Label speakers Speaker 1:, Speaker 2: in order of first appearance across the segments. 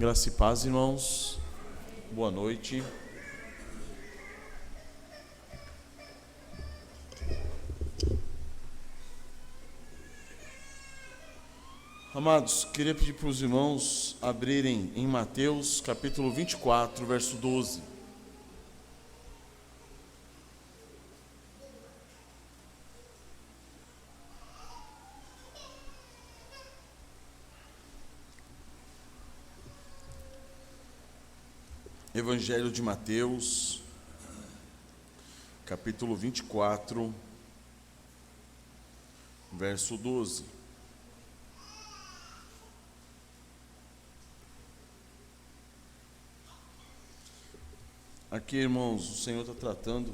Speaker 1: Graça e paz, irmãos. Boa noite. Amados, queria pedir para os irmãos abrirem em Mateus, capítulo 24, verso 12. Evangelho de Mateus, capítulo 24, verso 12. Aqui, irmãos, o Senhor está tratando,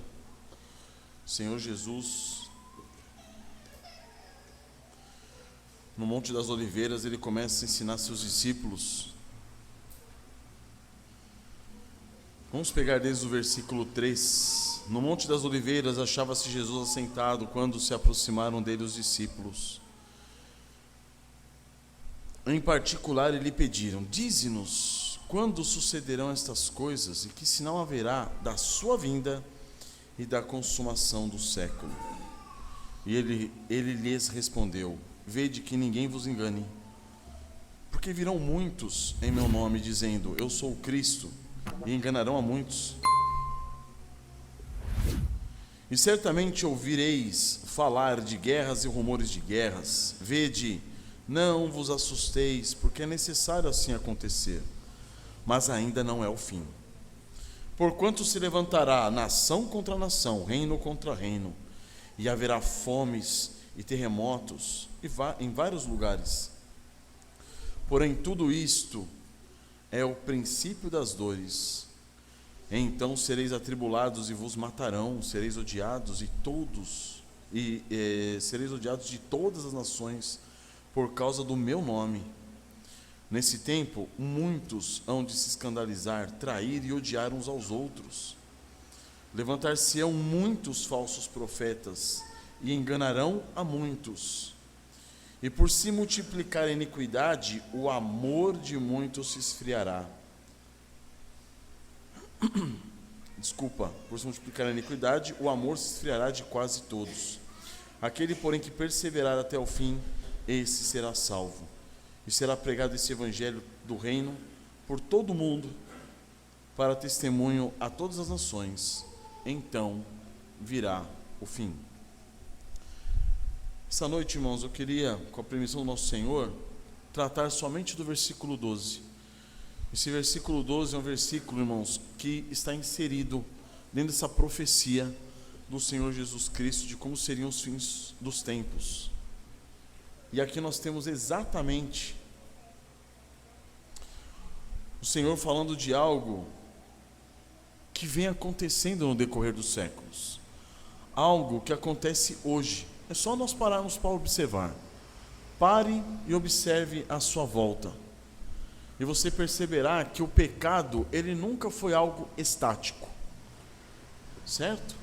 Speaker 1: o Senhor Jesus, no Monte das Oliveiras, ele começa a ensinar seus discípulos. Vamos pegar desde o versículo 3. No Monte das Oliveiras achava-se Jesus assentado quando se aproximaram dele os discípulos. Em particular, lhe pediram: dize-nos, quando sucederão estas coisas e que sinal haverá da sua vinda e da consumação do século? E ele lhes respondeu: vede que ninguém vos engane, porque virão muitos em meu nome dizendo: eu sou o Cristo, e enganarão a muitos. E certamente ouvireis falar de guerras e rumores de guerras. Vede, não vos assusteis, porque é necessário assim acontecer, mas ainda não é o fim. Porquanto se levantará nação contra nação, reino contra reino, e haverá fomes e terremotos em vários lugares. Porém, tudo isto é o princípio das dores. Então sereis atribulados e vos matarão, sereis odiados sereis odiados de todas as nações por causa do meu nome. Nesse tempo, muitos hão de se escandalizar, trair e odiar uns aos outros. Levantar-se-ão muitos falsos profetas e enganarão a muitos. E por se multiplicar a iniquidade, o amor de muitos se esfriará. Por se multiplicar a iniquidade, o amor se esfriará de quase todos. Aquele, porém, que perseverar até o fim, esse será salvo. E será pregado esse evangelho do reino por todo o mundo, para testemunho a todas as nações. Então virá o fim. Essa noite, irmãos, eu queria, com a permissão do nosso Senhor, tratar somente do versículo 12. Esse versículo 12 é um versículo, irmãos, que está inserido dentro dessa profecia do Senhor Jesus Cristo de como seriam os fins dos tempos. E aqui nós temos exatamente o Senhor falando de algo que vem acontecendo no decorrer dos séculos. Algo que acontece hoje. É só nós pararmos para observar. Pare e observe a sua volta. E você perceberá que o pecado, ele nunca foi algo estático. Certo?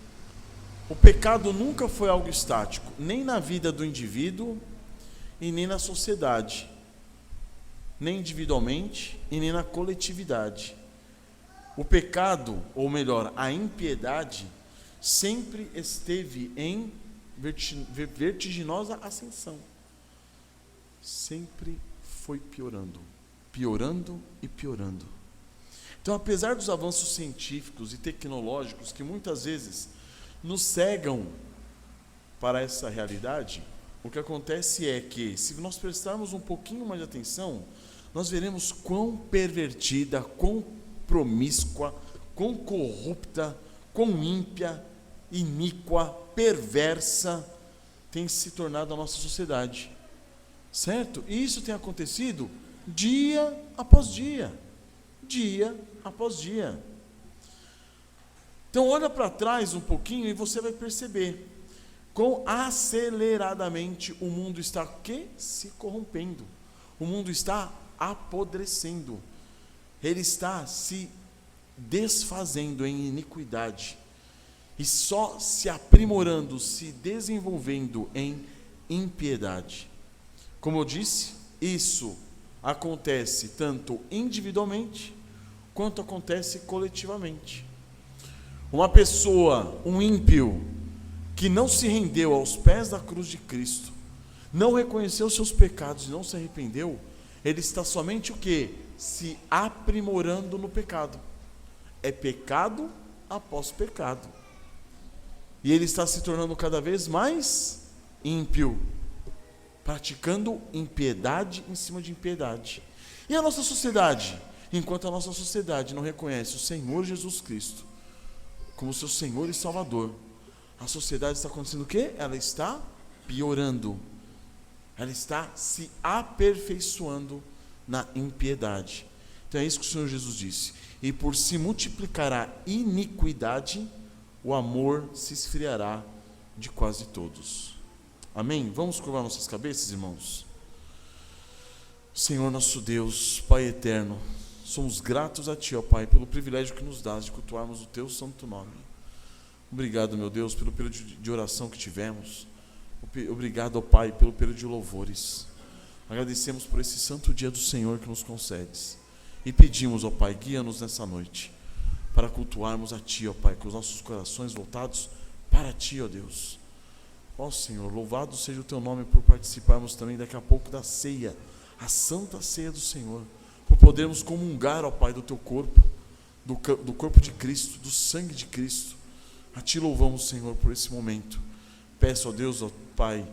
Speaker 1: O pecado nunca foi algo estático, nem na vida do indivíduo e nem na sociedade. Nem individualmente e nem na coletividade. O pecado, ou melhor, a impiedade, sempre esteve em vertiginosa ascensão. Sempre foi piorando e piorando. Então, apesar dos avanços científicos e tecnológicos que muitas vezes nos cegam para essa realidade, o que acontece é que, se nós prestarmos um pouquinho mais de atenção, nós veremos quão pervertida, quão promíscua, quão corrupta, quão ímpia, iníqua, perversa tem se tornado a nossa sociedade. Certo? E isso tem acontecido dia após dia. Dia após dia. Então olha para trás um pouquinho e você vai perceber quão aceleradamente o mundo está se corrompendo. O mundo está apodrecendo. Ele está se desfazendo em iniquidade. E só se aprimorando, se desenvolvendo em impiedade. Como eu disse, isso acontece tanto individualmente quanto acontece coletivamente. Uma pessoa, um ímpio, que não se rendeu aos pés da cruz de Cristo, não reconheceu seus pecados e não se arrependeu, ele está somente o quê? Se aprimorando no pecado. É pecado após pecado. E ele está se tornando cada vez mais ímpio, praticando impiedade em cima de impiedade. E a nossa sociedade? Enquanto a nossa sociedade não reconhece o Senhor Jesus Cristo como seu Senhor e Salvador, a sociedade está acontecendo o quê? Ela está piorando. Ela está se aperfeiçoando na impiedade. Então é isso que o Senhor Jesus disse. E por se multiplicar a iniquidade, o amor se esfriará de quase todos. Amém? Vamos curvar nossas cabeças, irmãos? Senhor nosso Deus, Pai eterno, somos gratos a Ti, ó Pai, pelo privilégio que nos dás de cultuarmos o Teu santo nome. Obrigado, meu Deus, pelo período de oração que tivemos. Obrigado, ó Pai, pelo período de louvores. Agradecemos por esse santo dia do Senhor que nos concedes. E pedimos, ó Pai, guia-nos nessa noite, para cultuarmos a Ti, ó Pai, com os nossos corações voltados para Ti, ó Deus. Ó Senhor, louvado seja o Teu nome por participarmos também daqui a pouco da ceia, a santa ceia do Senhor, por podermos comungar, ó Pai, do Teu corpo, do corpo de Cristo, do sangue de Cristo. A Ti louvamos, Senhor, por esse momento. Peço, ó Deus, ó Pai,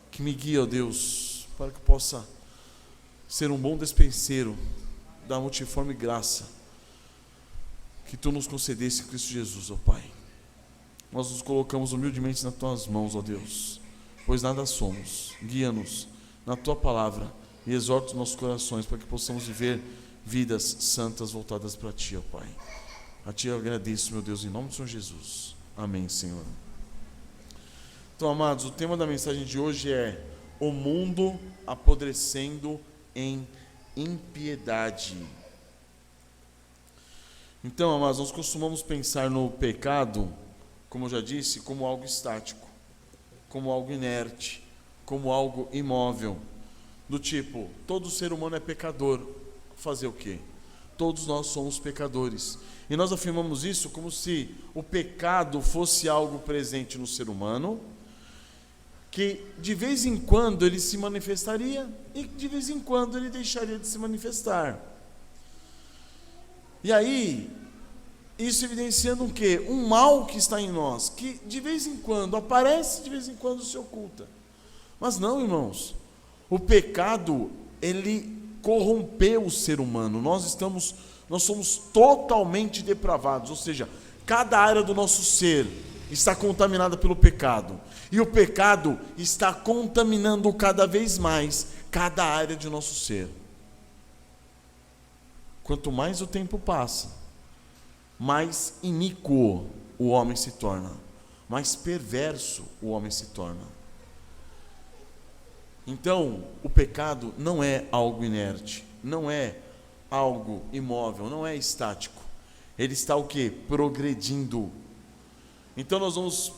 Speaker 1: que me guie, ó Deus, para que eu possa ser um bom despenseiro da multiforme graça que Tu nos concedesse em Cristo Jesus, ó Pai. Nós nos colocamos humildemente nas Tuas mãos, ó Deus, pois nada somos. Guia-nos na Tua palavra e exorta os nossos corações para que possamos viver vidas santas voltadas para Ti, ó Pai. A Ti eu agradeço, meu Deus, em nome do Senhor Jesus. Amém, Senhor. Então, amados, o tema da mensagem de hoje é o mundo apodrecendo em impiedade. Então, amados, nós costumamos pensar no pecado, como eu já disse, como algo estático, como algo inerte, como algo imóvel, do tipo, todo ser humano é pecador. Fazer o quê? Todos nós somos pecadores. E nós afirmamos isso como se o pecado fosse algo presente no ser humano, que de vez em quando ele se manifestaria e de vez em quando ele deixaria de se manifestar. E aí, isso evidenciando o quê? Um mal que está em nós, que de vez em quando aparece, de vez em quando se oculta. Mas não, irmãos, o pecado, ele corrompeu o ser humano. Nós somos totalmente depravados, ou seja, cada área do nosso ser está contaminada pelo pecado. E o pecado está contaminando cada vez mais cada área de nosso ser. Quanto mais o tempo passa, mais iníquo o homem se torna, mais perverso o homem se torna. Então, o pecado não é algo inerte, não é algo imóvel, não é estático. Ele está o quê? Progredindo. Então nós vamos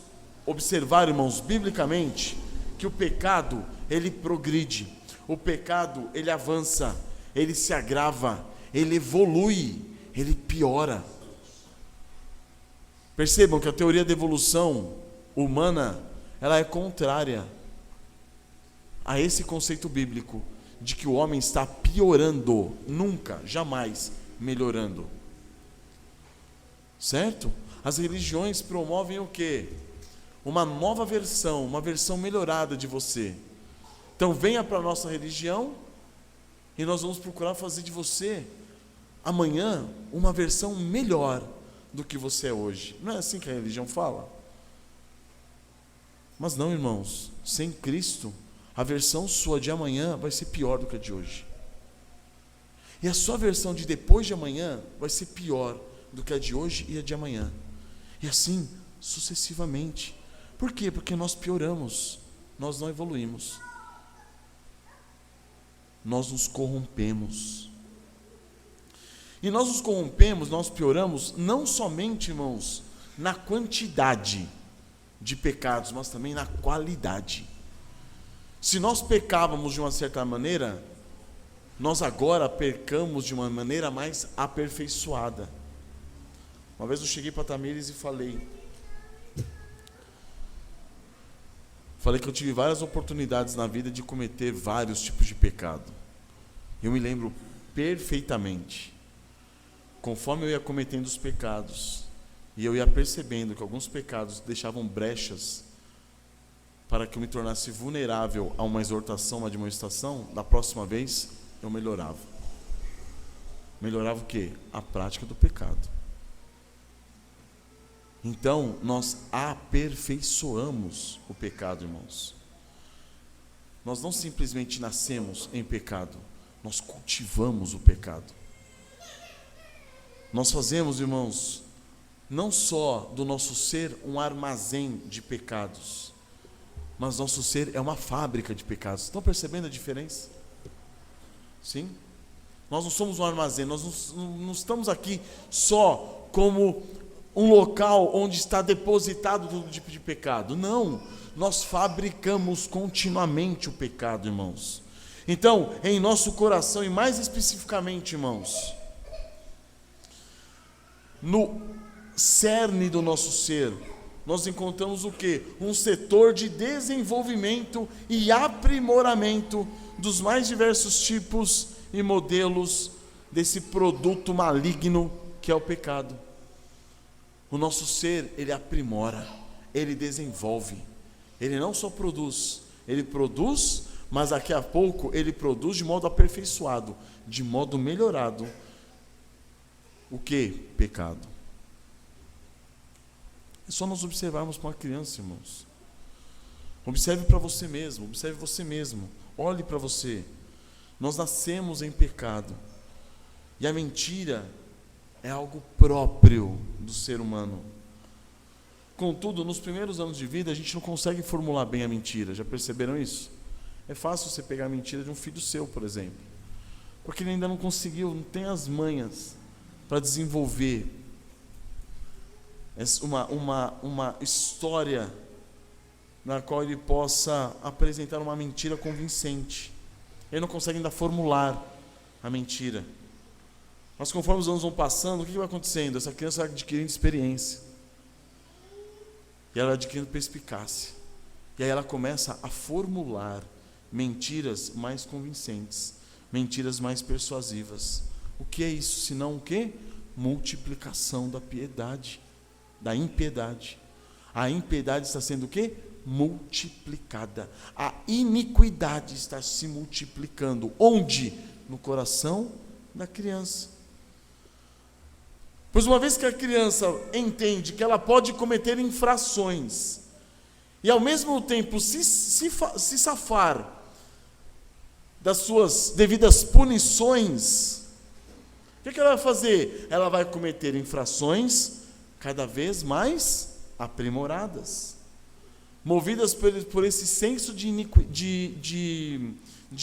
Speaker 1: observar, irmãos, biblicamente, que o pecado, ele progride. O pecado, ele avança, ele se agrava, ele evolui, ele piora. Percebam que a teoria da evolução humana, ela é contrária a esse conceito bíblico de que o homem está piorando, nunca, jamais melhorando. Certo? As religiões promovem o quê? Uma nova versão, uma versão melhorada de você. Então venha para a nossa religião e nós vamos procurar fazer de você amanhã uma versão melhor do que você é hoje. Não é assim que a religião fala? Mas não, irmãos, sem Cristo, a versão sua de amanhã vai ser pior do que a de hoje. E a sua versão de depois de amanhã vai ser pior do que a de hoje e a de amanhã. E assim, sucessivamente. Por quê? Porque nós pioramos, nós não evoluímos. Nós nos corrompemos. E nós nos corrompemos, nós pioramos, não somente, irmãos, na quantidade de pecados, mas também na qualidade. Se nós pecávamos de uma certa maneira, nós agora percamos de uma maneira mais aperfeiçoada. Uma vez eu cheguei para a Tamires e falei que eu tive várias oportunidades na vida de cometer vários tipos de pecado. Eu me lembro perfeitamente. Conforme eu ia cometendo os pecados, e eu ia percebendo que alguns pecados deixavam brechas para que eu me tornasse vulnerável a uma exortação, uma admoestação, da próxima vez eu melhorava. Melhorava o quê? A prática do pecado. Então, nós aperfeiçoamos o pecado, irmãos. Nós não simplesmente nascemos em pecado, nós cultivamos o pecado. Nós fazemos, irmãos, não só do nosso ser um armazém de pecados, mas nosso ser é uma fábrica de pecados. Estão percebendo a diferença? Sim? Nós não somos um armazém, nós não estamos aqui só como um local onde está depositado todo tipo de pecado. Não, nós fabricamos continuamente o pecado, irmãos. Então, em nosso coração, e mais especificamente, irmãos, no cerne do nosso ser, nós encontramos o quê? Um setor de desenvolvimento e aprimoramento dos mais diversos tipos e modelos desse produto maligno que é o pecado. O nosso ser, ele aprimora, ele desenvolve, ele não só produz, ele produz, mas daqui a pouco ele produz de modo aperfeiçoado, de modo melhorado. O que? Pecado. É só nós observarmos para uma criança, irmãos. Observe para você mesmo, observe você mesmo, olhe para você. Nós nascemos em pecado, e a mentira é algo próprio do ser humano. Contudo, nos primeiros anos de vida, a gente não consegue formular bem a mentira. Já perceberam isso? É fácil você pegar a mentira de um filho seu, por exemplo, porque ele ainda não conseguiu, não tem as manhas para desenvolver uma história na qual ele possa apresentar uma mentira convincente. Ele não consegue ainda formular a mentira. Mas conforme os anos vão passando, o que vai acontecendo? Essa criança vai adquirindo experiência, e ela vai adquirindo perspicácia, e aí ela começa a formular mentiras mais convincentes, mentiras mais persuasivas. O que é isso, senão o quê? Multiplicação da piedade, da impiedade. A impiedade está sendo o quê? Multiplicada. A iniquidade está se multiplicando. Onde? No coração da criança. Pois uma vez que a criança entende que ela pode cometer infrações e ao mesmo tempo se safar das suas devidas punições, o que ela vai fazer? Ela vai cometer infrações cada vez mais aprimoradas, movidas por esse senso de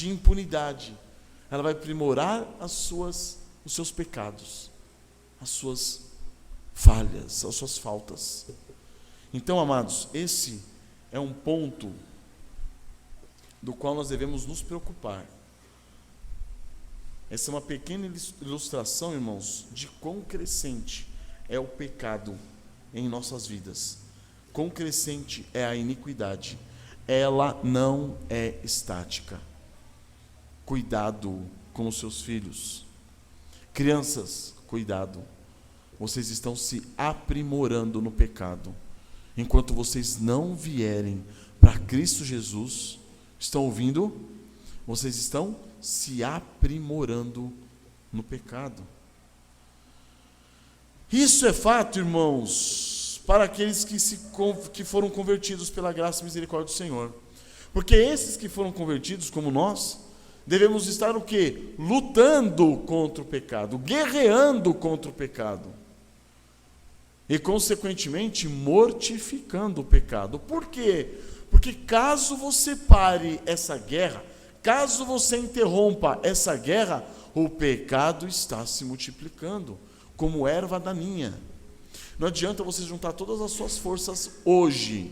Speaker 1: impunidade. Ela vai aprimorar os seus pecados, as suas falhas, as suas faltas. Então, amados, esse é um ponto do qual nós devemos nos preocupar. Essa é uma pequena ilustração, irmãos, de quão crescente é o pecado em nossas vidas. Quão crescente é a iniquidade. Ela não é estática. Cuidado com os seus filhos. Crianças, cuidado. Vocês estão se aprimorando no pecado. Enquanto vocês não vierem para Cristo Jesus, estão ouvindo? Vocês estão se aprimorando no pecado. Isso é fato, irmãos, para aqueles que foram convertidos pela graça e misericórdia do Senhor. Porque esses que foram convertidos, como nós, devemos estar o quê? Lutando contra o pecado, guerreando contra o pecado. E, consequentemente, mortificando o pecado. Por quê? Porque caso você pare essa guerra, caso você interrompa essa guerra, o pecado está se multiplicando, como erva daninha. Não adianta você juntar todas as suas forças hoje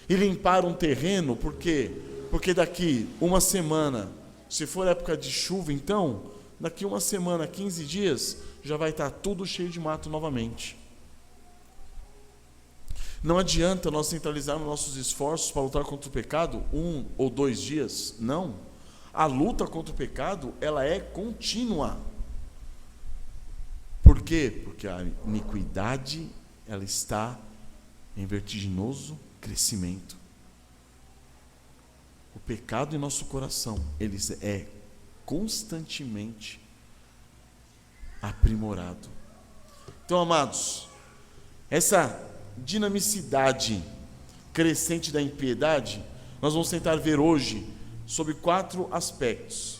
Speaker 1: e limpar um terreno, por quê? Porque daqui uma semana Se for época de chuva, então, daqui uma semana, 15 dias, já vai estar tudo cheio de mato novamente. Não adianta nós centralizarmos nossos esforços para lutar contra o pecado 1 ou 2 dias. Não. A luta contra o pecado, ela é contínua. Por quê? Porque a iniquidade, ela está em vertiginoso crescimento. O pecado em nosso coração, ele é constantemente aprimorado. Então, amados, essa dinamicidade crescente da impiedade, nós vamos tentar ver hoje sobre 4 aspectos.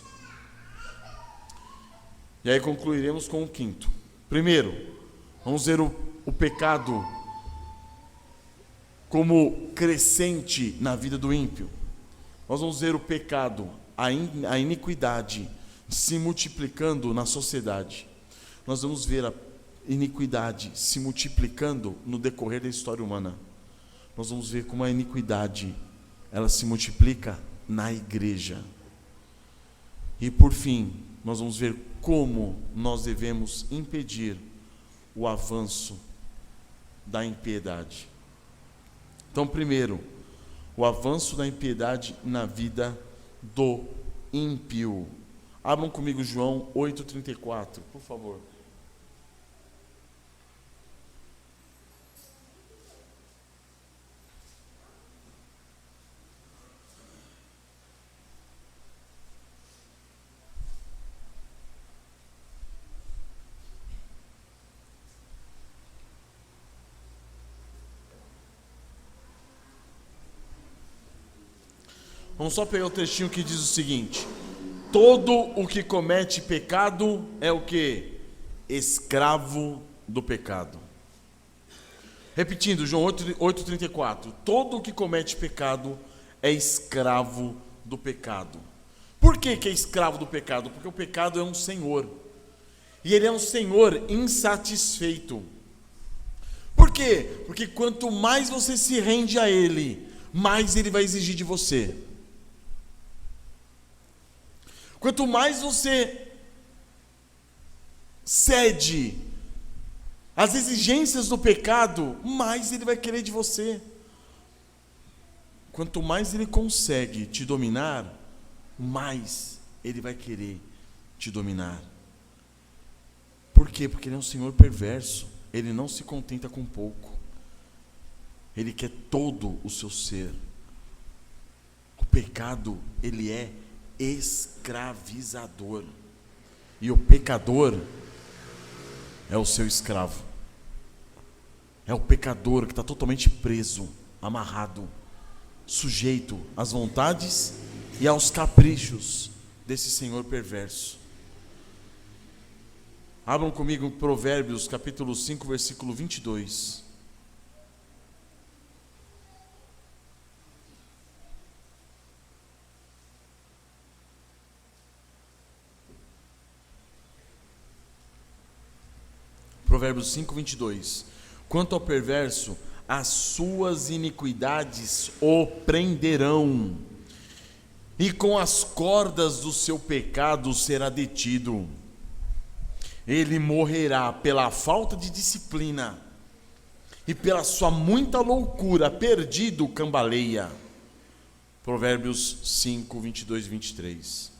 Speaker 1: E aí concluiremos com o 5º. Primeiro, vamos ver o pecado como crescente na vida do ímpio. Nós vamos ver o pecado, a iniquidade se multiplicando na sociedade. Nós vamos ver a iniquidade se multiplicando no decorrer da história humana. Nós vamos ver como a iniquidade, ela se multiplica na igreja. E por fim, nós vamos ver como nós devemos impedir o avanço da impiedade. Então, primeiro, o avanço da impiedade na vida do ímpio. Abram comigo João 8,34, por favor. Vamos só pegar o textinho que diz o seguinte: todo o que comete pecado é o quê? Escravo do pecado. Repetindo, João 8,34. Todo o que comete pecado é escravo do pecado. Por que é escravo do pecado? Porque o pecado é um senhor. E ele é um senhor insatisfeito. Por quê? Porque quanto mais você se rende a ele, mais ele vai exigir de você. Quanto mais você cede às exigências do pecado, mais ele vai querer de você. Quanto mais ele consegue te dominar, mais ele vai querer te dominar. Por quê? Porque ele é um senhor perverso. Ele não se contenta com pouco. Ele quer todo o seu ser. O pecado, ele é escravizador. E o pecador é o seu escravo. É o pecador que está totalmente preso, amarrado, sujeito às vontades e aos caprichos desse senhor perverso. Abram comigo Provérbios capítulo 5, versículo 22. Provérbios 5, 22. Quanto ao perverso, as suas iniquidades o prenderão, e com as cordas do seu pecado será detido. Ele morrerá pela falta de disciplina, e pela sua muita loucura, perdido cambaleia. Provérbios 5, 22 e 23.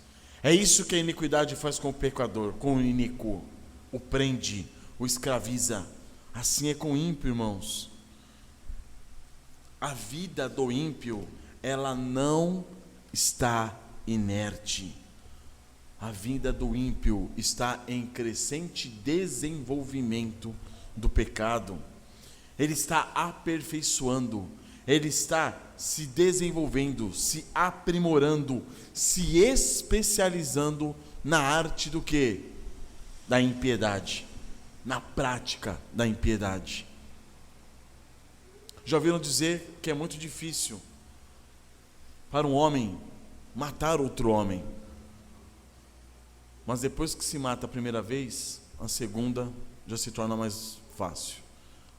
Speaker 1: É isso que a iniquidade faz com o pecador, com o iníquo. O prende, o escraviza. Assim é com o ímpio, irmãos. A vida do ímpio, ela não está inerte. A vida do ímpio está em crescente desenvolvimento do pecado. Ele está aperfeiçoando, ele está se desenvolvendo, se aprimorando, se especializando na arte do quê? Da impiedade, na prática da impiedade. Já ouviram dizer que é muito difícil para um homem matar outro homem. Mas depois que se mata a primeira vez, a segunda já se torna mais fácil.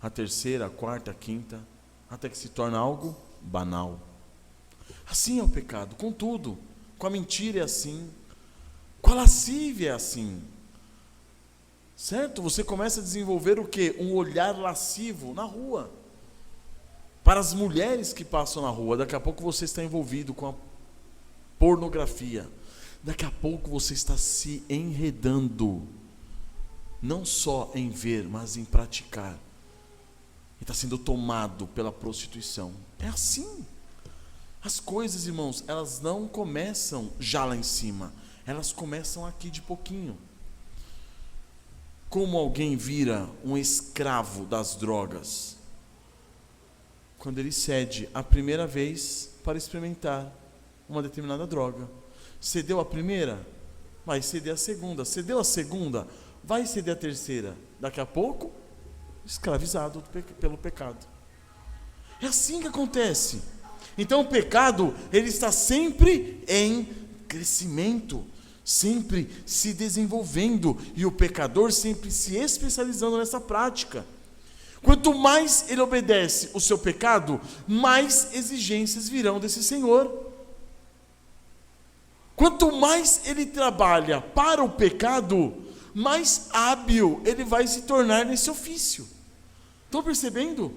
Speaker 1: A terceira, a quarta, a quinta, até que se torna algo banal. Assim é o pecado, com tudo. Com a mentira é assim, Com a lascívia é assim. Certo? Você começa a desenvolver o quê? Um olhar lascivo na rua. Para as mulheres que passam na rua, daqui a pouco você está envolvido com a pornografia. Daqui a pouco você está se enredando, não só em ver, mas em praticar. E está sendo tomado pela prostituição. É assim. As coisas, irmãos, elas não começam já lá em cima. Elas começam aqui de pouquinho. Como alguém vira um escravo das drogas? Quando ele cede a primeira vez para experimentar uma determinada droga. Cedeu a primeira, vai ceder a segunda. Cedeu a segunda, vai ceder a terceira. Daqui a pouco, escravizado pelo pecado. É assim que acontece. Então o pecado, ele está sempre em crescimento, sempre se desenvolvendo, e o pecador sempre se especializando nessa prática. Quanto mais ele obedece o seu pecado, mais exigências virão desse Senhor. Quanto mais ele trabalha para o pecado, mais hábil ele vai se tornar nesse ofício. Estão percebendo?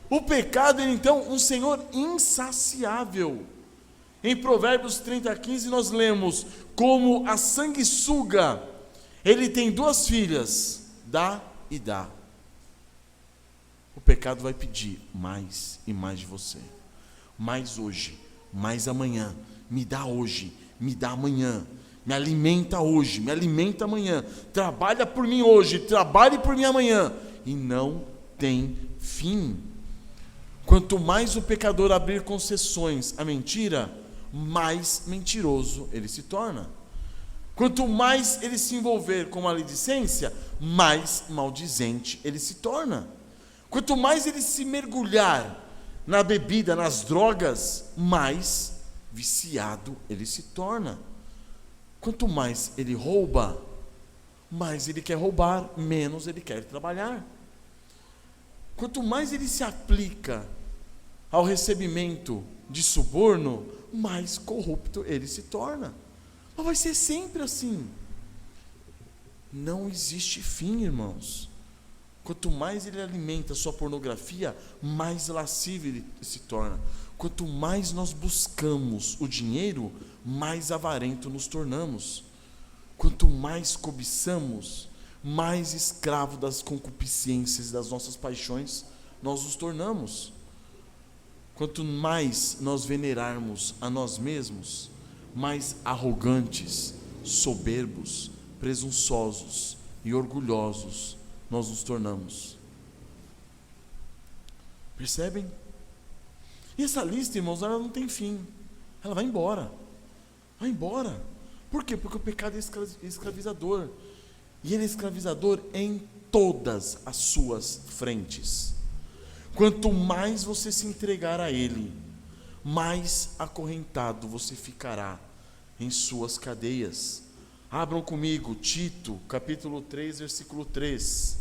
Speaker 1: O pecado é então um Senhor insaciável. Em Provérbios 30:15 nós lemos: como a sanguessuga, ele tem 2 filhas, dá e dá. O pecado vai pedir mais e mais de você. Mais hoje, mais amanhã. Me dá hoje, me dá amanhã. Me alimenta hoje, me alimenta amanhã. Trabalha por mim hoje, trabalhe por mim amanhã. E não tem fim. Quanto mais o pecador abrir concessões à mentira, mais mentiroso ele se torna. Quanto mais ele se envolver com maledicência, mais maldizente ele se torna. Quanto mais ele se mergulhar na bebida, nas drogas, mais viciado ele se torna. Quanto mais ele rouba, mais ele quer roubar, menos ele quer trabalhar. Quanto mais ele se aplica ao recebimento de suborno, mais corrupto ele se torna. Mas vai ser sempre assim. Não existe fim, irmãos. Quanto mais ele alimenta a sua pornografia, mais lascivo ele se torna. Quanto mais nós buscamos o dinheiro, mais avarento nos tornamos. Quanto mais cobiçamos, mais escravo das concupiscências, das nossas paixões, nós nos tornamos. Quanto mais nós venerarmos a nós mesmos, mais arrogantes, soberbos, presunçosos e orgulhosos nós nos tornamos. Percebem? E essa lista, irmãos, ela não tem fim. Ela vai embora. Vai embora. Por quê? Porque o pecado é escravizador. E ele é escravizador em todas as suas frentes. Quanto mais você se entregar a ele, mais acorrentado você ficará em suas cadeias. Abram comigo Tito, capítulo 3, versículo 3.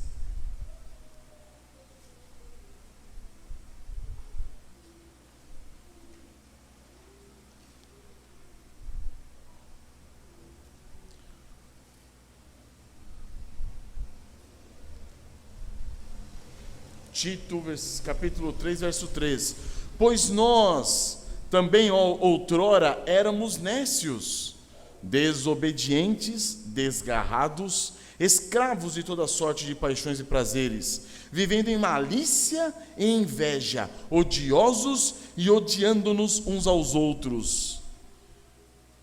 Speaker 1: Tito, capítulo 3, verso 3. Pois nós também outrora éramos nécios, desobedientes, desgarrados, escravos de toda sorte de paixões e prazeres, vivendo em malícia e inveja, odiosos e odiando-nos uns aos outros.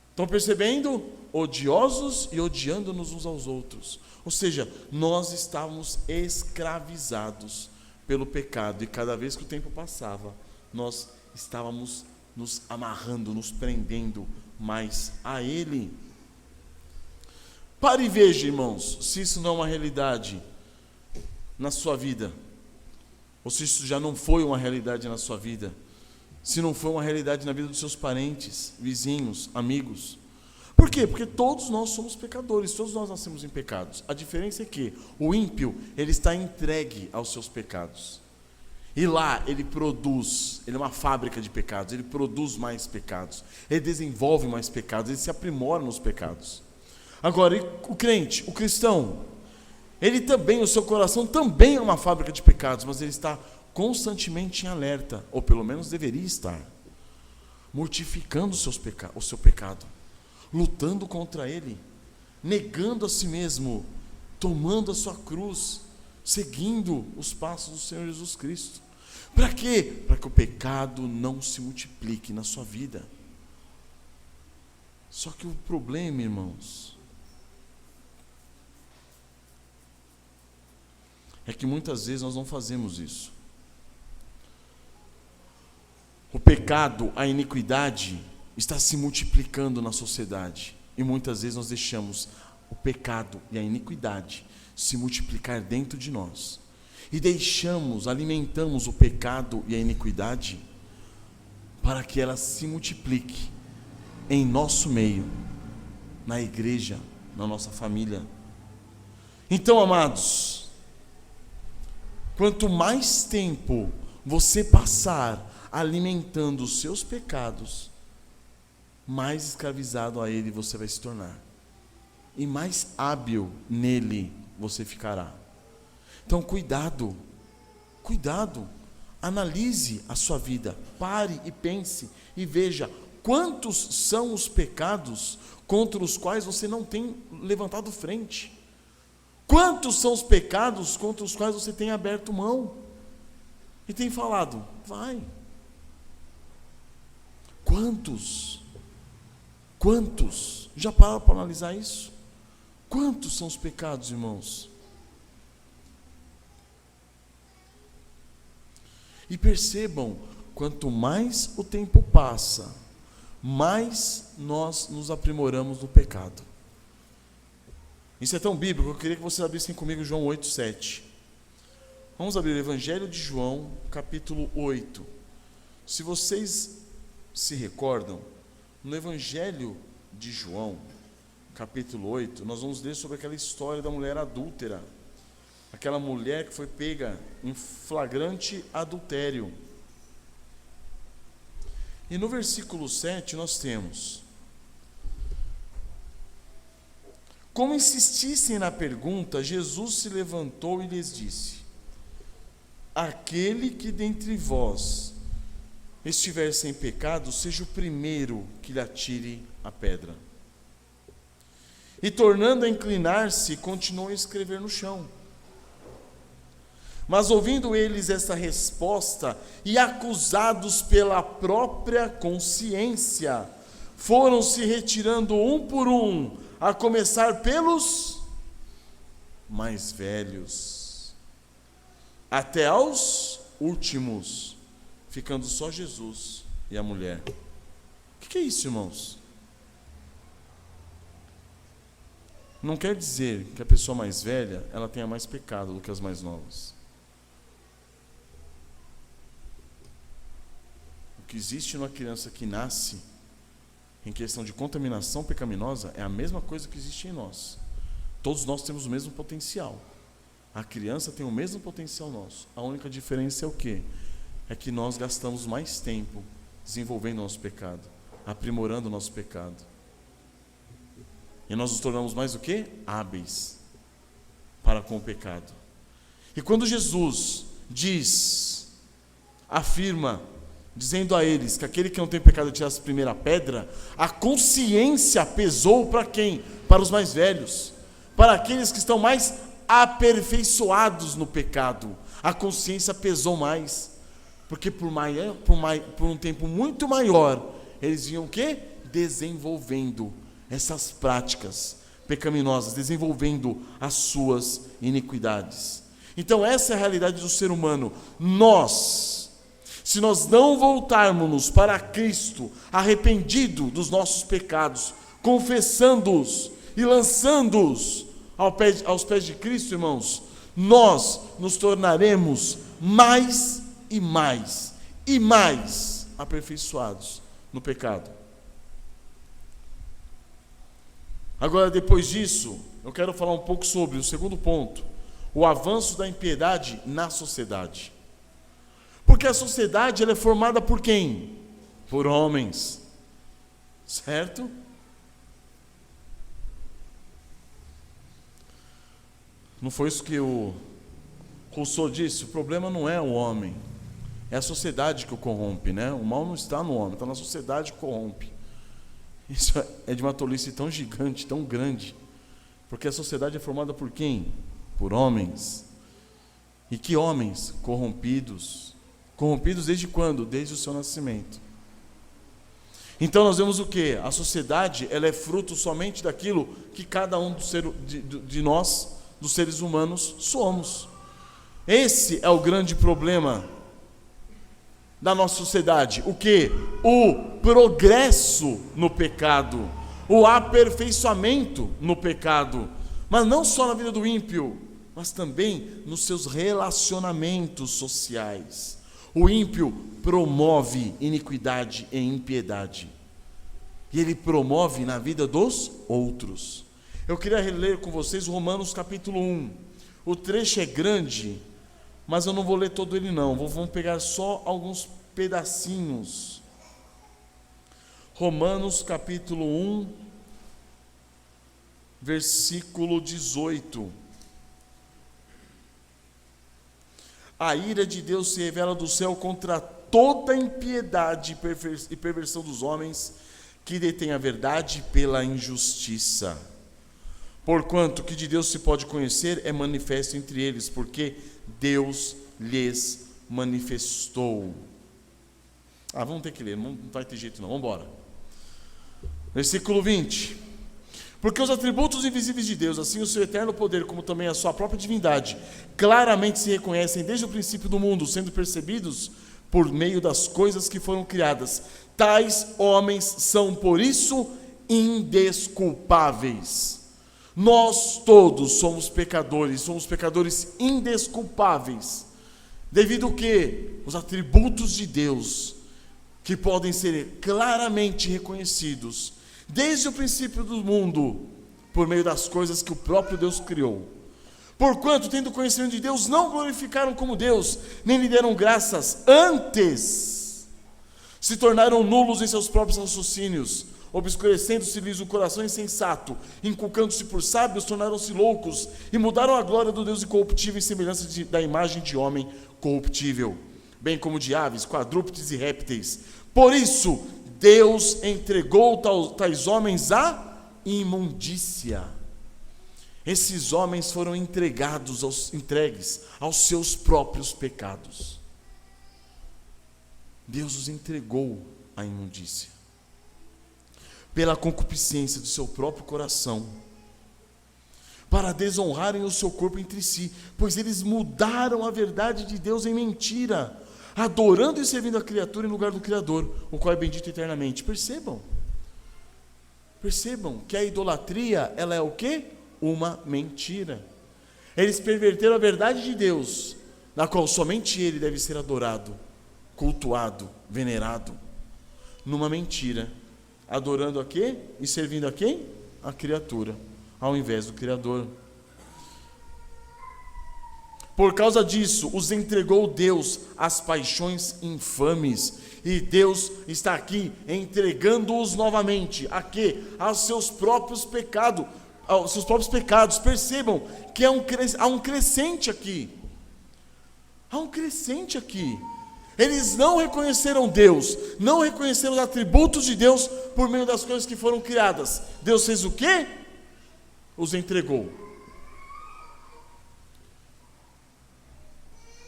Speaker 1: Estão percebendo? Odiosos e odiando-nos uns aos outros. Ou seja, nós estávamos escravizados pelo pecado, e cada vez que o tempo passava, nós estávamos nos amarrando, nos prendendo mais a ele. Pare e veja, irmãos, se isso não é uma realidade na sua vida, ou se isso já não foi uma realidade na sua vida, se não foi uma realidade na vida dos seus parentes, vizinhos, amigos. Por quê? Porque todos nós somos pecadores, todos nós nascemos em pecados. A diferença é que o ímpio, ele está entregue aos seus pecados. E lá ele produz, ele é uma fábrica de pecados, ele produz mais pecados, ele desenvolve mais pecados, ele se aprimora nos pecados. Agora, e o crente, o cristão, ele também, o seu coração também é uma fábrica de pecados, mas ele está constantemente em alerta, ou pelo menos deveria estar, mortificando o seu pecado, lutando contra ele, negando a si mesmo, tomando a sua cruz, seguindo os passos do Senhor Jesus Cristo. Para quê? Para que o pecado não se multiplique na sua vida. Só que o problema, irmãos, é que muitas vezes nós não fazemos isso. O pecado, a iniquidade está se multiplicando na sociedade, e muitas vezes nós deixamos o pecado e a iniquidade se multiplicar dentro de nós, e alimentamos o pecado e a iniquidade para que ela se multiplique em nosso meio, na igreja, na nossa família. Então, amados, quanto mais tempo você passar alimentando os seus pecados, mais escravizado a ele você vai se tornar, e mais hábil nele você ficará. Então, cuidado, analise a sua vida, pare e pense e veja quantos são os pecados contra os quais você não tem levantado frente. Quantos são os pecados contra os quais você tem aberto mão e tem falado, vai. Quantos? Já pararam para analisar isso? Quantos são os pecados, irmãos? E percebam, quanto mais o tempo passa, mais nós nos aprimoramos no pecado. Isso é tão bíblico, eu queria que vocês abrissem comigo João 8:7. Vamos abrir o Evangelho de João, capítulo 8. Se vocês se recordam, no Evangelho de João, capítulo 8, nós vamos ler sobre aquela história da mulher adúltera, aquela mulher que foi pega em flagrante adultério. E no versículo 7 nós temos: como insistissem na pergunta, Jesus se levantou e lhes disse: aquele que dentre vós estiver sem pecado, seja o primeiro que lhe atire a pedra. E tornando a inclinar-se, continuou a escrever no chão. Mas ouvindo eles essa resposta, e acusados pela própria consciência, foram se retirando um por um, a começar pelos mais velhos, até aos últimos, ficando só Jesus e a mulher. O que é isso, irmãos? Não quer dizer que a pessoa mais velha, ela tenha mais pecado do que as mais novas. O que existe numa criança que nasce em questão de contaminação pecaminosa é a mesma coisa que existe em nós. Todos nós temos o mesmo potencial. A criança tem o mesmo potencial nosso. A única diferença é o quê? É que nós gastamos mais tempo desenvolvendo o nosso pecado, aprimorando o nosso pecado. E nós nos tornamos mais o quê? Hábeis para com o pecado. E quando Jesus afirma, dizendo a eles que aquele que não tem pecado tirasse a primeira pedra, a consciência pesou para quem? Para os mais velhos, para aqueles que estão mais aperfeiçoados no pecado. A consciência pesou mais, porque por um tempo muito maior, eles vinham o quê? Desenvolvendo essas práticas pecaminosas, desenvolvendo as suas iniquidades. Então essa é a realidade do ser humano. Se nós não voltarmos para Cristo, arrependido dos nossos pecados, confessando-os e lançando-os aos pés de Cristo, irmãos, nós nos tornaremos mais e mais e mais aperfeiçoados no pecado. Agora, depois disso, eu quero falar um pouco sobre o segundo ponto, o avanço da impiedade na sociedade. Porque a sociedade, ela é formada por quem? Por homens, certo? Não foi isso que o Rousseau disse? O problema não é o homem, é a sociedade que o corrompe, né? O mal não está no homem, está na sociedade que corrompe. Isso é de uma tolice tão gigante, tão grande, porque a sociedade é formada por quem? Por homens. E que homens? Corrompidos. Corrompidos desde quando? Desde o seu nascimento. Então nós vemos o que? A sociedade, ela é fruto somente daquilo que cada um de nós, dos seres humanos, somos. Esse é o grande problema da nossa sociedade. O que? O progresso no pecado, o aperfeiçoamento no pecado, mas não só na vida do ímpio, mas também nos seus relacionamentos sociais. O ímpio promove iniquidade e impiedade, e ele promove na vida dos outros. Eu queria reler com vocês Romanos capítulo 1. O trecho é grande, mas eu não vou ler todo ele não, vamos pegar só alguns pedacinhos. Romanos capítulo 1, versículo 18. A ira de Deus se revela do céu contra toda impiedade e perversão dos homens que detêm a verdade pela injustiça. Porquanto que de Deus se pode conhecer é manifesto entre eles, porque Deus lhes manifestou. Vamos ter que ler, não vai ter jeito não, vamos embora. Versículo 20. Porque os atributos invisíveis de Deus, assim o seu eterno poder, como também a sua própria divindade, claramente se reconhecem desde o princípio do mundo, sendo percebidos por meio das coisas que foram criadas. Tais homens são, por isso, indesculpáveis. Nós todos somos pecadores indesculpáveis. Devido ao quê? Os atributos de Deus, que podem ser claramente reconhecidos desde o princípio do mundo, por meio das coisas que o próprio Deus criou. Porquanto, tendo conhecimento de Deus, não glorificaram como Deus, nem lhe deram graças, antes se tornaram nulos em seus próprios raciocínios, obscurecendo-se-lhes o coração insensato, inculcando-se por sábios, tornaram-se loucos, e mudaram a glória do Deus incorruptível em semelhança da imagem de homem corruptível, bem como de aves, quadrúpedes e répteis. Por isso, Deus entregou tais homens à imundícia. Esses homens foram entregues aos seus próprios pecados. Deus os entregou à imundícia, pela concupiscência do seu próprio coração, para desonrarem o seu corpo entre si, pois eles mudaram a verdade de Deus em mentira, adorando e servindo a criatura em lugar do Criador, o qual é bendito eternamente. Percebam que a idolatria, ela é o quê? Uma mentira. Eles perverteram a verdade de Deus, na qual somente Ele deve ser adorado, cultuado, venerado, numa mentira, adorando a quê? E servindo a quem? A criatura, ao invés do Criador. Por causa disso, os entregou Deus às paixões infames. E Deus está aqui entregando-os novamente. A quê? Aos seus próprios pecados. Percebam que há um crescente aqui. Há um crescente aqui. Eles não reconheceram Deus, não reconheceram os atributos de Deus por meio das coisas que foram criadas. Deus fez o quê? Os entregou.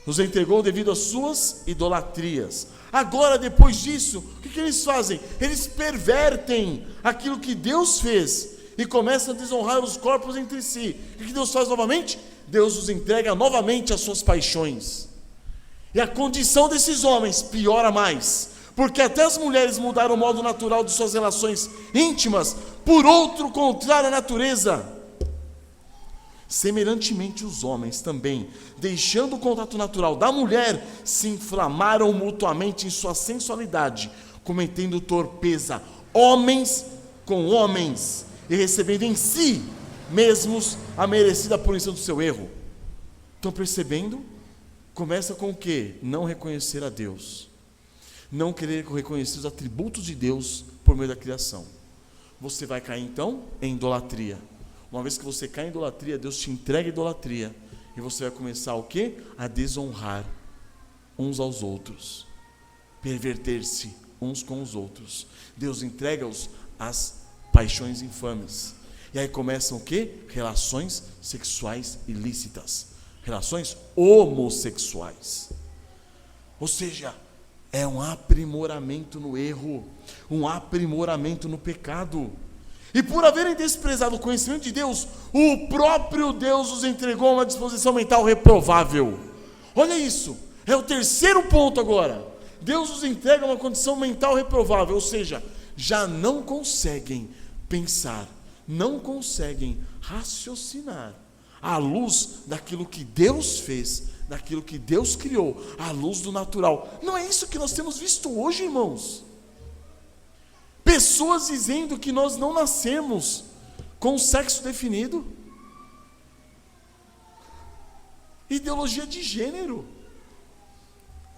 Speaker 1: Nos entregou devido às suas idolatrias. Agora, depois disso, o que eles fazem? Eles pervertem aquilo que Deus fez e começam a desonrar os corpos entre si. O que Deus faz novamente? Deus os entrega novamente às suas paixões. E a condição desses homens piora mais, porque até as mulheres mudaram o modo natural de suas relações íntimas por outro contrário à natureza. Semelhantemente, os homens também, deixando o contato natural da mulher, se inflamaram mutuamente em sua sensualidade, cometendo torpeza, homens com homens, e recebendo em si mesmos a merecida punição do seu erro. Estão percebendo? Começa com o quê? Não reconhecer a Deus, não querer reconhecer os atributos de Deus por meio da criação. Você vai cair então em idolatria. Uma vez que você cai em idolatria, Deus te entrega a idolatria. E você vai começar o quê? A desonrar uns aos outros. Perverter-se uns com os outros. Deus entrega-os às paixões infames. E aí começam o quê? Relações sexuais ilícitas. Relações homossexuais. Ou seja, é um aprimoramento no erro, um aprimoramento no pecado. E por haverem desprezado o conhecimento de Deus, o próprio Deus os entregou a uma disposição mental reprovável. Olha isso, é o terceiro ponto agora. Deus os entrega a uma condição mental reprovável, ou seja, já não conseguem pensar, não conseguem raciocinar à luz daquilo que Deus fez, daquilo que Deus criou, à luz do natural. Não é isso que nós temos visto hoje, irmãos? Pessoas dizendo que nós não nascemos com o sexo definido. Ideologia de gênero.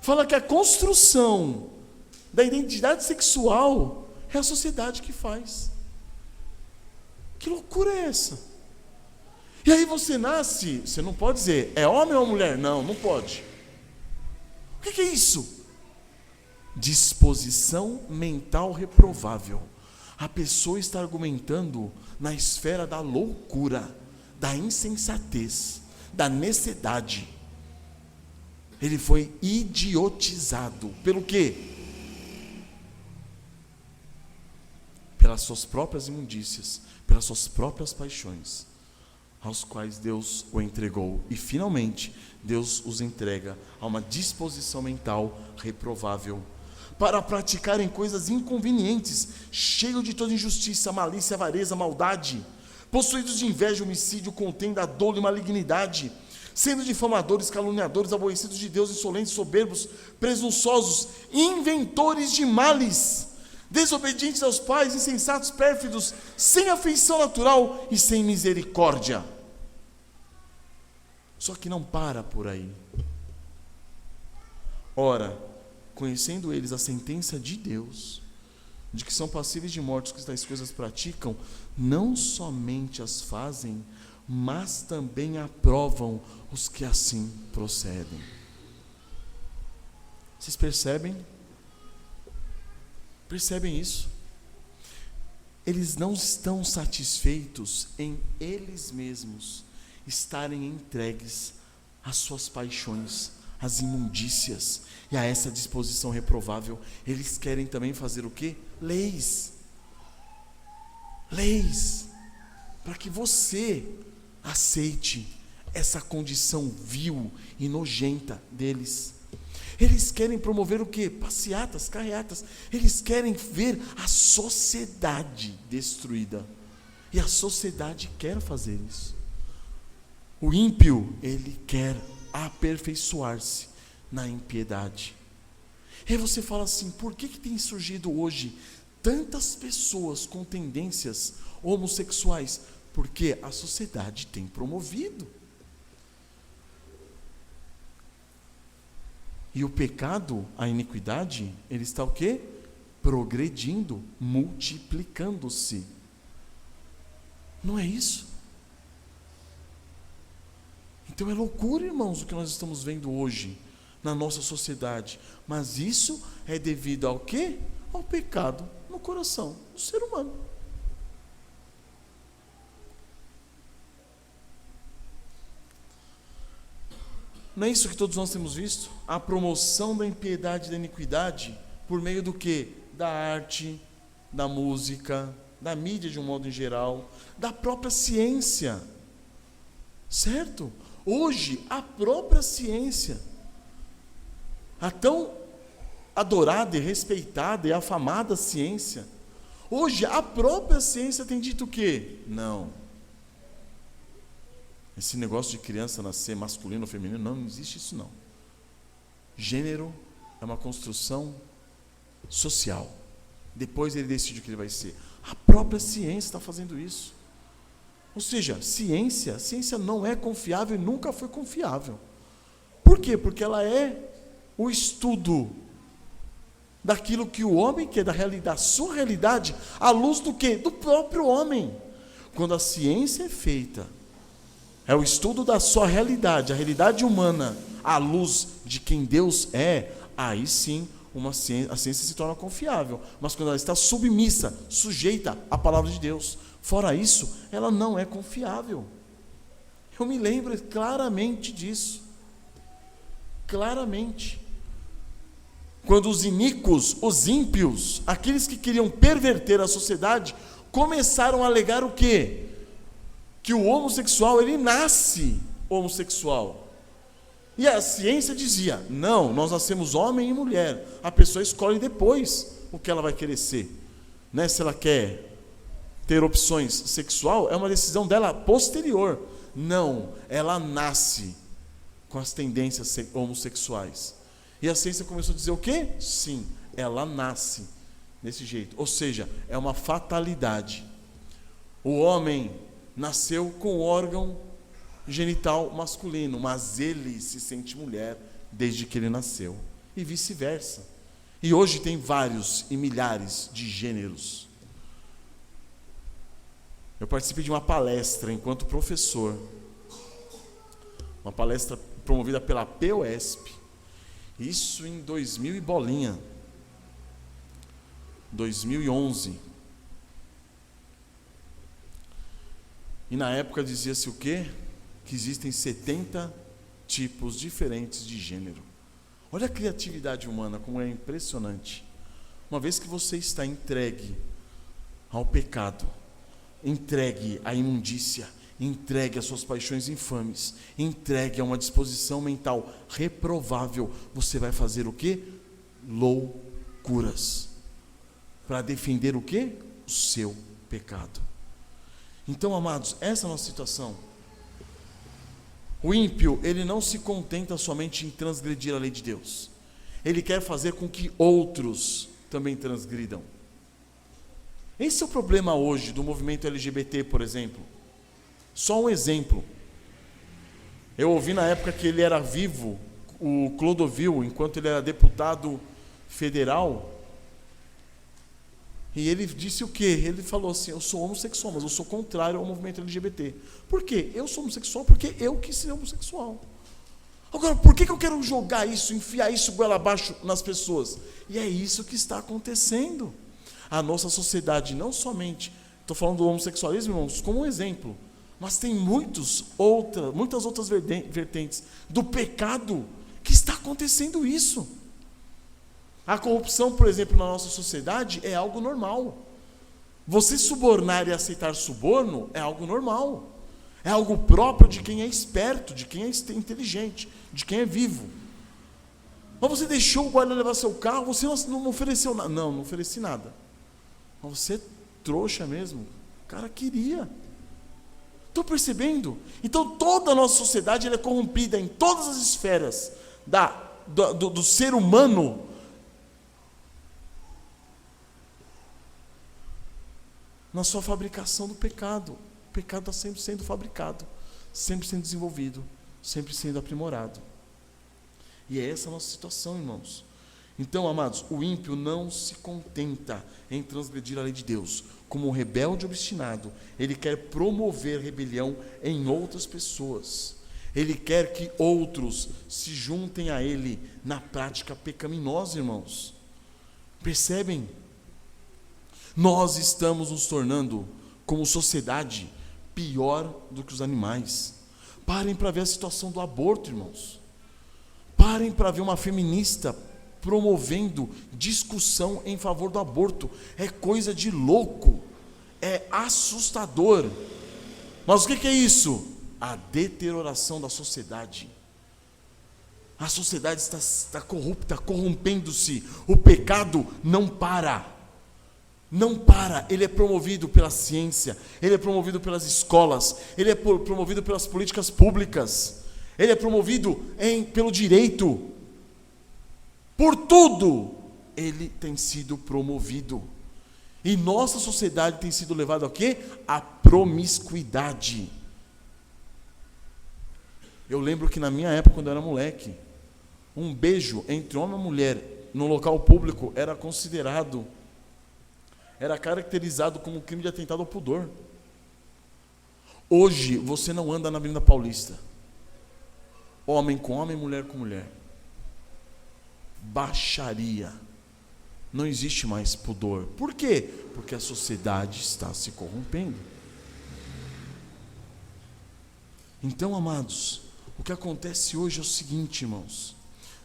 Speaker 1: Fala que a construção da identidade sexual é a sociedade que faz. Que loucura é essa? E aí você nasce, você não pode dizer, é homem ou mulher? Não, não pode. O que é isso? Disposição mental reprovável. A pessoa está argumentando na esfera da loucura, da insensatez, da necessidade. Ele foi idiotizado. Pelo quê? Pelas suas próprias imundícias, pelas suas próprias paixões, aos quais Deus o entregou. E finalmente, Deus os entrega a uma disposição mental reprovável, para praticarem coisas inconvenientes, cheios de toda injustiça, malícia, avareza, maldade, possuídos de inveja, homicídio, contenda, dolo e malignidade, sendo difamadores, caluniadores, aborrecidos de Deus, insolentes, soberbos, presunçosos, inventores de males, desobedientes aos pais, insensatos, pérfidos, sem afeição natural e sem misericórdia. Só que não para por aí. Ora, conhecendo eles a sentença de Deus, de que são passíveis de morte os que tais coisas praticam, não somente as fazem, mas também aprovam os que assim procedem. Vocês percebem? Percebem isso? Eles não estão satisfeitos em eles mesmos estarem entregues às suas paixões, às imundícias e a essa disposição reprovável. Eles querem também fazer o quê? Leis. Leis. Para que você aceite essa condição vil e nojenta deles. Eles querem promover o quê? Passeatas, carreatas. Eles querem ver a sociedade destruída. E a sociedade quer fazer isso. O ímpio, ele quer aperfeiçoar-se na impiedade. E aí você fala assim, por que tem surgido hoje tantas pessoas com tendências homossexuais? Porque a sociedade tem promovido. E o pecado, a iniquidade, ele está o quê? Progredindo, multiplicando-se. Não é isso? Então é loucura, irmãos, o que nós estamos vendo hoje na nossa sociedade. Mas isso é devido ao quê? Ao pecado no coração do ser humano. Não é isso que todos nós temos visto? A promoção da impiedade e da iniquidade por meio do quê? Da arte, da música, da mídia de um modo em geral, da própria ciência. Certo? Hoje, a própria ciência, a tão adorada e respeitada e afamada ciência, hoje a própria ciência tem dito o quê? Não. Esse negócio de criança nascer masculino ou feminino, não existe isso não. Gênero é uma construção social. Depois ele decide o que ele vai ser. A própria ciência está fazendo isso. Ou seja, ciência não é confiável e nunca foi confiável. Por quê? Porque ela é o estudo daquilo que o homem quer, da sua realidade, à luz do quê? Do próprio homem. Quando a ciência é feita, é o estudo da sua realidade, a realidade humana, à luz de quem Deus é, aí sim a ciência se torna confiável. Mas quando ela está submissa, sujeita à palavra de Deus, fora isso, ela não é confiável. Eu me lembro claramente disso. Claramente. Quando os iníquos, os ímpios, aqueles que queriam perverter a sociedade, começaram a alegar o quê? Que o homossexual, ele nasce homossexual. E a ciência dizia, não, nós nascemos homem e mulher. A pessoa escolhe depois o que ela vai querer ser. Né? Se ela quer ter opções sexual, é uma decisão dela posterior. Não, ela nasce com as tendências homossexuais. E a ciência começou a dizer o quê? Sim, ela nasce desse jeito. Ou seja, é uma fatalidade. O homem nasceu com o órgão genital masculino, mas ele se sente mulher desde que ele nasceu. E vice-versa. E hoje tem vários e milhares de gêneros. Eu participei de uma palestra enquanto professor. Uma palestra promovida pela POSP. Isso em 2000 e bolinha. 2011. E na época dizia-se o quê? Que existem 70 tipos diferentes de gênero. Olha a criatividade humana, como é impressionante. Uma vez que você está entregue ao pecado, entregue à imundícia, entregue às suas paixões infames, entregue a uma disposição mental reprovável, você vai fazer o quê? Loucuras. Para defender o quê? O seu pecado. Então, amados, essa é a nossa situação. O ímpio, ele não se contenta somente em transgredir a lei de Deus. Ele quer fazer com que outros também transgridam. Esse é o problema hoje do movimento LGBT, por exemplo. Só um exemplo. Eu ouvi na época que ele era vivo, o Clodovil, enquanto ele era deputado federal, e ele disse o quê? Ele falou assim, eu sou homossexual, mas eu sou contrário ao movimento LGBT. Por quê? Eu sou homossexual porque eu quis ser homossexual. Agora, por que eu quero jogar isso, enfiar isso goela abaixo nas pessoas? E é isso que está acontecendo. A nossa sociedade, não somente, estou falando do homossexualismo, irmãos, como um exemplo, mas tem muitas outras vertentes do pecado que está acontecendo isso. A corrupção, por exemplo, na nossa sociedade é algo normal. Você subornar e aceitar suborno é algo normal. É algo próprio de quem é esperto, de quem é inteligente, de quem é vivo. Mas você deixou o guarda levar seu carro, você não ofereceu nada. Não ofereci nada. Mas você é trouxa mesmo. O cara queria. Estão percebendo? Então toda a nossa sociedade ela é corrompida em todas as esferas do ser humano. Na sua fabricação do pecado. O pecado está sempre sendo fabricado, sempre sendo desenvolvido, sempre sendo aprimorado. E é essa a nossa situação, irmãos. Então, amados, o ímpio não se contenta em transgredir a lei de Deus. Como um rebelde obstinado, ele quer promover rebelião em outras pessoas. Ele quer que outros se juntem a ele na prática pecaminosa, irmãos. Percebem? Nós estamos nos tornando, como sociedade, pior do que os animais. Parem para ver a situação do aborto, irmãos. Parem para ver uma feminista promovendo discussão em favor do aborto. É coisa de louco. É assustador. Mas o que é isso? A deterioração da sociedade. A sociedade está corrupta, corrompendo-se. O pecado não para. Não para, ele é promovido pela ciência, ele é promovido pelas escolas, ele é promovido pelas políticas públicas, ele é promovido pelo direito. Por tudo, ele tem sido promovido. E nossa sociedade tem sido levada a quê? A promiscuidade. Eu lembro que na minha época, quando eu era moleque, um beijo entre homem e mulher no local público era caracterizado como crime de atentado ao pudor. Hoje você não anda na Avenida Paulista, homem com homem, mulher com mulher. Baixaria. Não existe mais pudor. Por quê? Porque a sociedade está se corrompendo. Então, amados, o que acontece hoje é o seguinte, irmãos.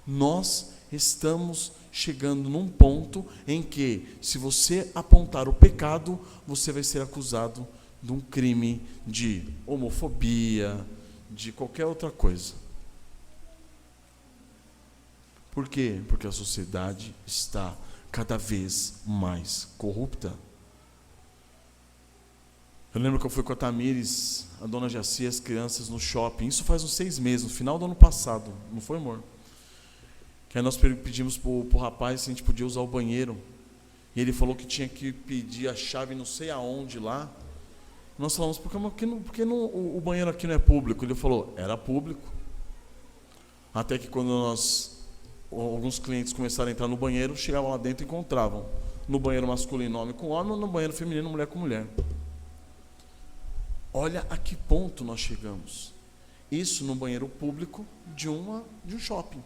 Speaker 1: Nós estamos chegando num ponto em que, se você apontar o pecado, você vai ser acusado de um crime de homofobia, de qualquer outra coisa. Por quê? Porque a sociedade está cada vez mais corrupta. Eu lembro que eu fui com a Tamires, a dona Jaci e as crianças no shopping. Isso faz uns 6 meses, no final do ano passado. Não foi, amor? Que aí nós pedimos pro rapaz se a gente podia usar o banheiro. E ele falou que tinha que pedir a chave não sei aonde lá. Nós falamos, por que o banheiro aqui não é público? Ele falou, era público. Até que quando alguns clientes começaram a entrar no banheiro, chegavam lá dentro e encontravam no banheiro masculino homem com homem, ou no banheiro feminino mulher com mulher. Olha a que ponto nós chegamos. Isso no banheiro público de um shopping.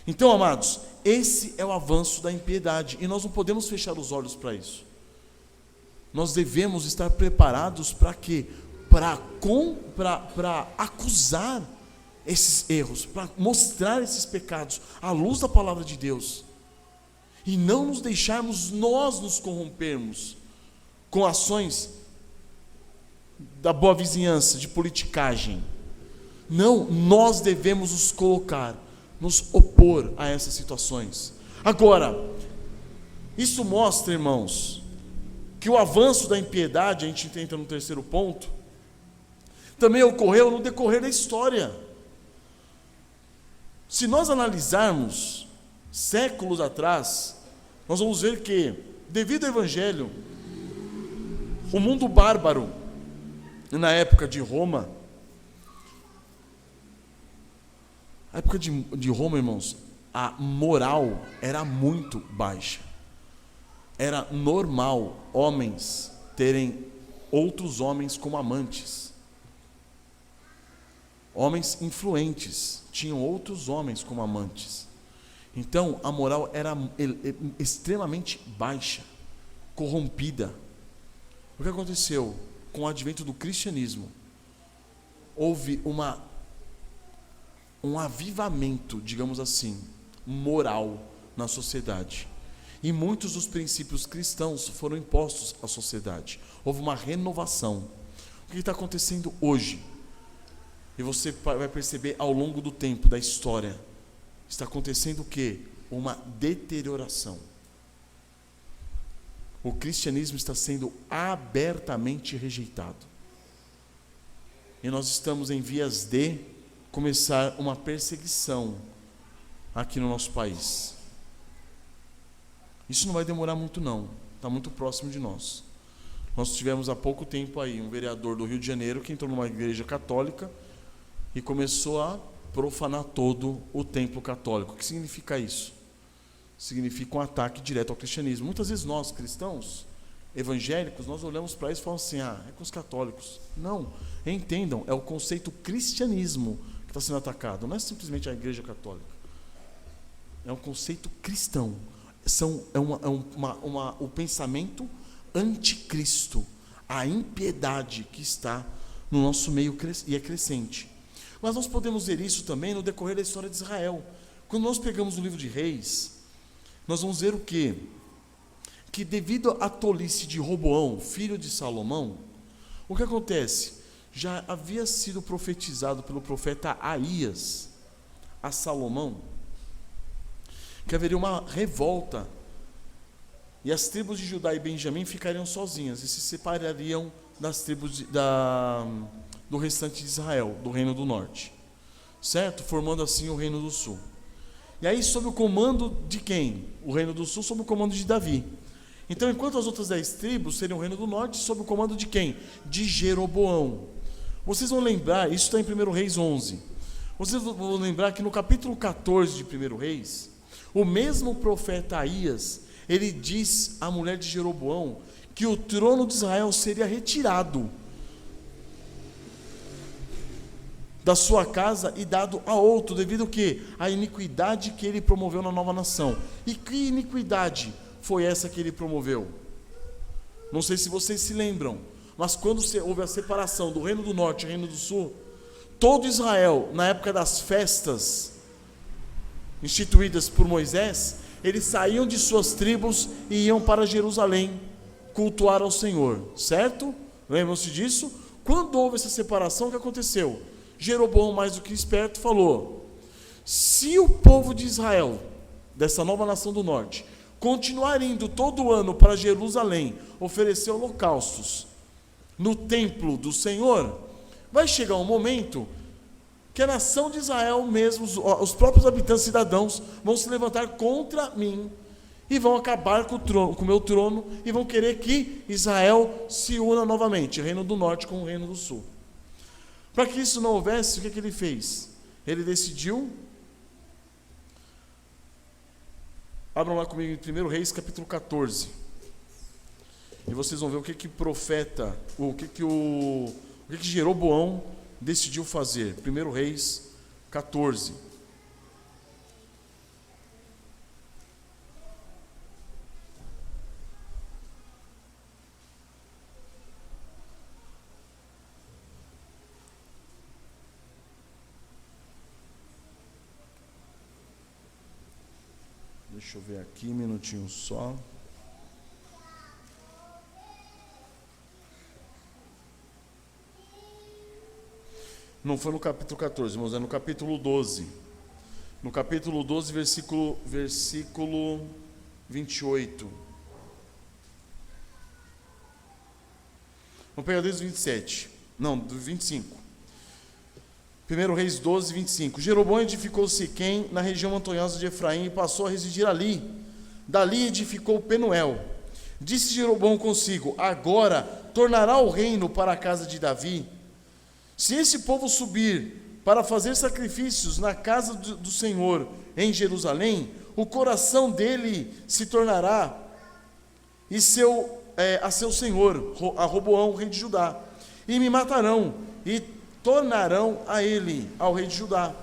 Speaker 1: Então, amados, esse é o avanço da impiedade, e nós não podemos fechar os olhos para isso. Nós devemos estar preparados para quê? Para acusar esses erros, para mostrar esses pecados à luz da palavra de Deus, e não nos deixarmos nós nos corrompermos com ações da boa vizinhança, de politicagem. Não, nós devemos nos colocar, nos opor a essas situações. Agora, isso mostra, irmãos, que o avanço da impiedade, a gente entra no terceiro ponto, também ocorreu no decorrer da história. Se nós analisarmos séculos atrás, nós vamos ver que, devido ao Evangelho, o mundo bárbaro, na época de Roma, irmãos, a moral era muito baixa. Era normal homens terem outros homens como amantes. Homens influentes tinham outros homens como amantes. Então, a moral era extremamente baixa, corrompida. O que aconteceu? Com o advento do cristianismo, houve um avivamento, digamos assim, moral na sociedade. E muitos dos princípios cristãos foram impostos à sociedade. Houve uma renovação. O que está acontecendo hoje? E você vai perceber ao longo do tempo, da história, está acontecendo o quê? Uma deterioração. O cristianismo está sendo abertamente rejeitado. E nós estamos em vias de começar uma perseguição aqui no nosso país. Isso não vai demorar muito não, está muito próximo de nós. Nós tivemos há pouco tempo aí um vereador do Rio de Janeiro que entrou numa igreja católica e começou a profanar todo o templo católico. O que significa isso? Significa um ataque direto ao cristianismo. Muitas vezes nós, cristãos, evangélicos, nós olhamos para isso e falamos assim, é com os católicos. Não, entendam, é o conceito cristianismo que está sendo atacado, não é simplesmente a igreja católica. É um conceito cristão. O pensamento anticristo, a impiedade que está no nosso meio e é crescente. Mas nós podemos ver isso também no decorrer da história de Israel. Quando nós pegamos o livro de Reis, nós vamos ver o quê? Que devido à tolice de Roboão, filho de Salomão, o que acontece? Já havia sido profetizado pelo profeta Aías a Salomão que haveria uma revolta e as tribos de Judá e Benjamim ficariam sozinhas e se separariam das tribos do restante de Israel, do reino do norte, certo? Formando assim o reino do sul. E aí, sob o comando de quem? O reino do sul sob o comando de Davi. Então, enquanto as outras 10 tribos seriam o reino do norte, sob o comando de quem? De Jeroboão. Vocês vão lembrar, isso está em 1 Reis 11. Vocês vão lembrar que no capítulo 14 de 1 Reis, o mesmo profeta Aías, ele diz à mulher de Jeroboão que o trono de Israel seria retirado da sua casa e dado a outro, devido ao quê? A iniquidade que ele promoveu na nova nação. E que iniquidade foi essa que ele promoveu? Não sei se vocês se lembram, mas quando houve a separação do reino do norte e reino do sul, todo Israel, na época das festas instituídas por Moisés, eles saíam de suas tribos e iam para Jerusalém cultuar ao Senhor, certo? Lembram-se disso? Quando houve essa separação, o que aconteceu? Jeroboão, mais do que esperto, falou: se o povo de Israel, dessa nova nação do norte, continuar indo todo ano para Jerusalém oferecer holocaustos no templo do Senhor, vai chegar um momento que a nação de Israel mesmo, os próprios habitantes cidadãos, vão se levantar contra mim e vão acabar com o meu trono e vão querer que Israel se una novamente, o reino do norte com o reino do sul. Para que isso não houvesse, o que ele fez? Ele decidiu, abram lá comigo em 1 Reis capítulo 14, e vocês vão ver o que profeta, o que Jeroboão decidiu fazer. 1 Reis 14. Deixa eu ver aqui, um minutinho só. Não foi no capítulo 14, mas é no capítulo 12. No capítulo 12, versículo 28. Vamos pegar desde o 27. Não, do 25. 1 Reis 12, 25. Jeroboão edificou Siquém, na região montanhosa de Efraim, e passou a residir ali. Dali edificou Penuel. Disse Jeroboão consigo: agora tornará o reino para a casa de Davi. Se esse povo subir para fazer sacrifícios na casa do Senhor em Jerusalém, o coração dele se tornará a seu senhor, a Roboão, rei de Judá, e me matarão, e tornarão a ele, ao rei de Judá.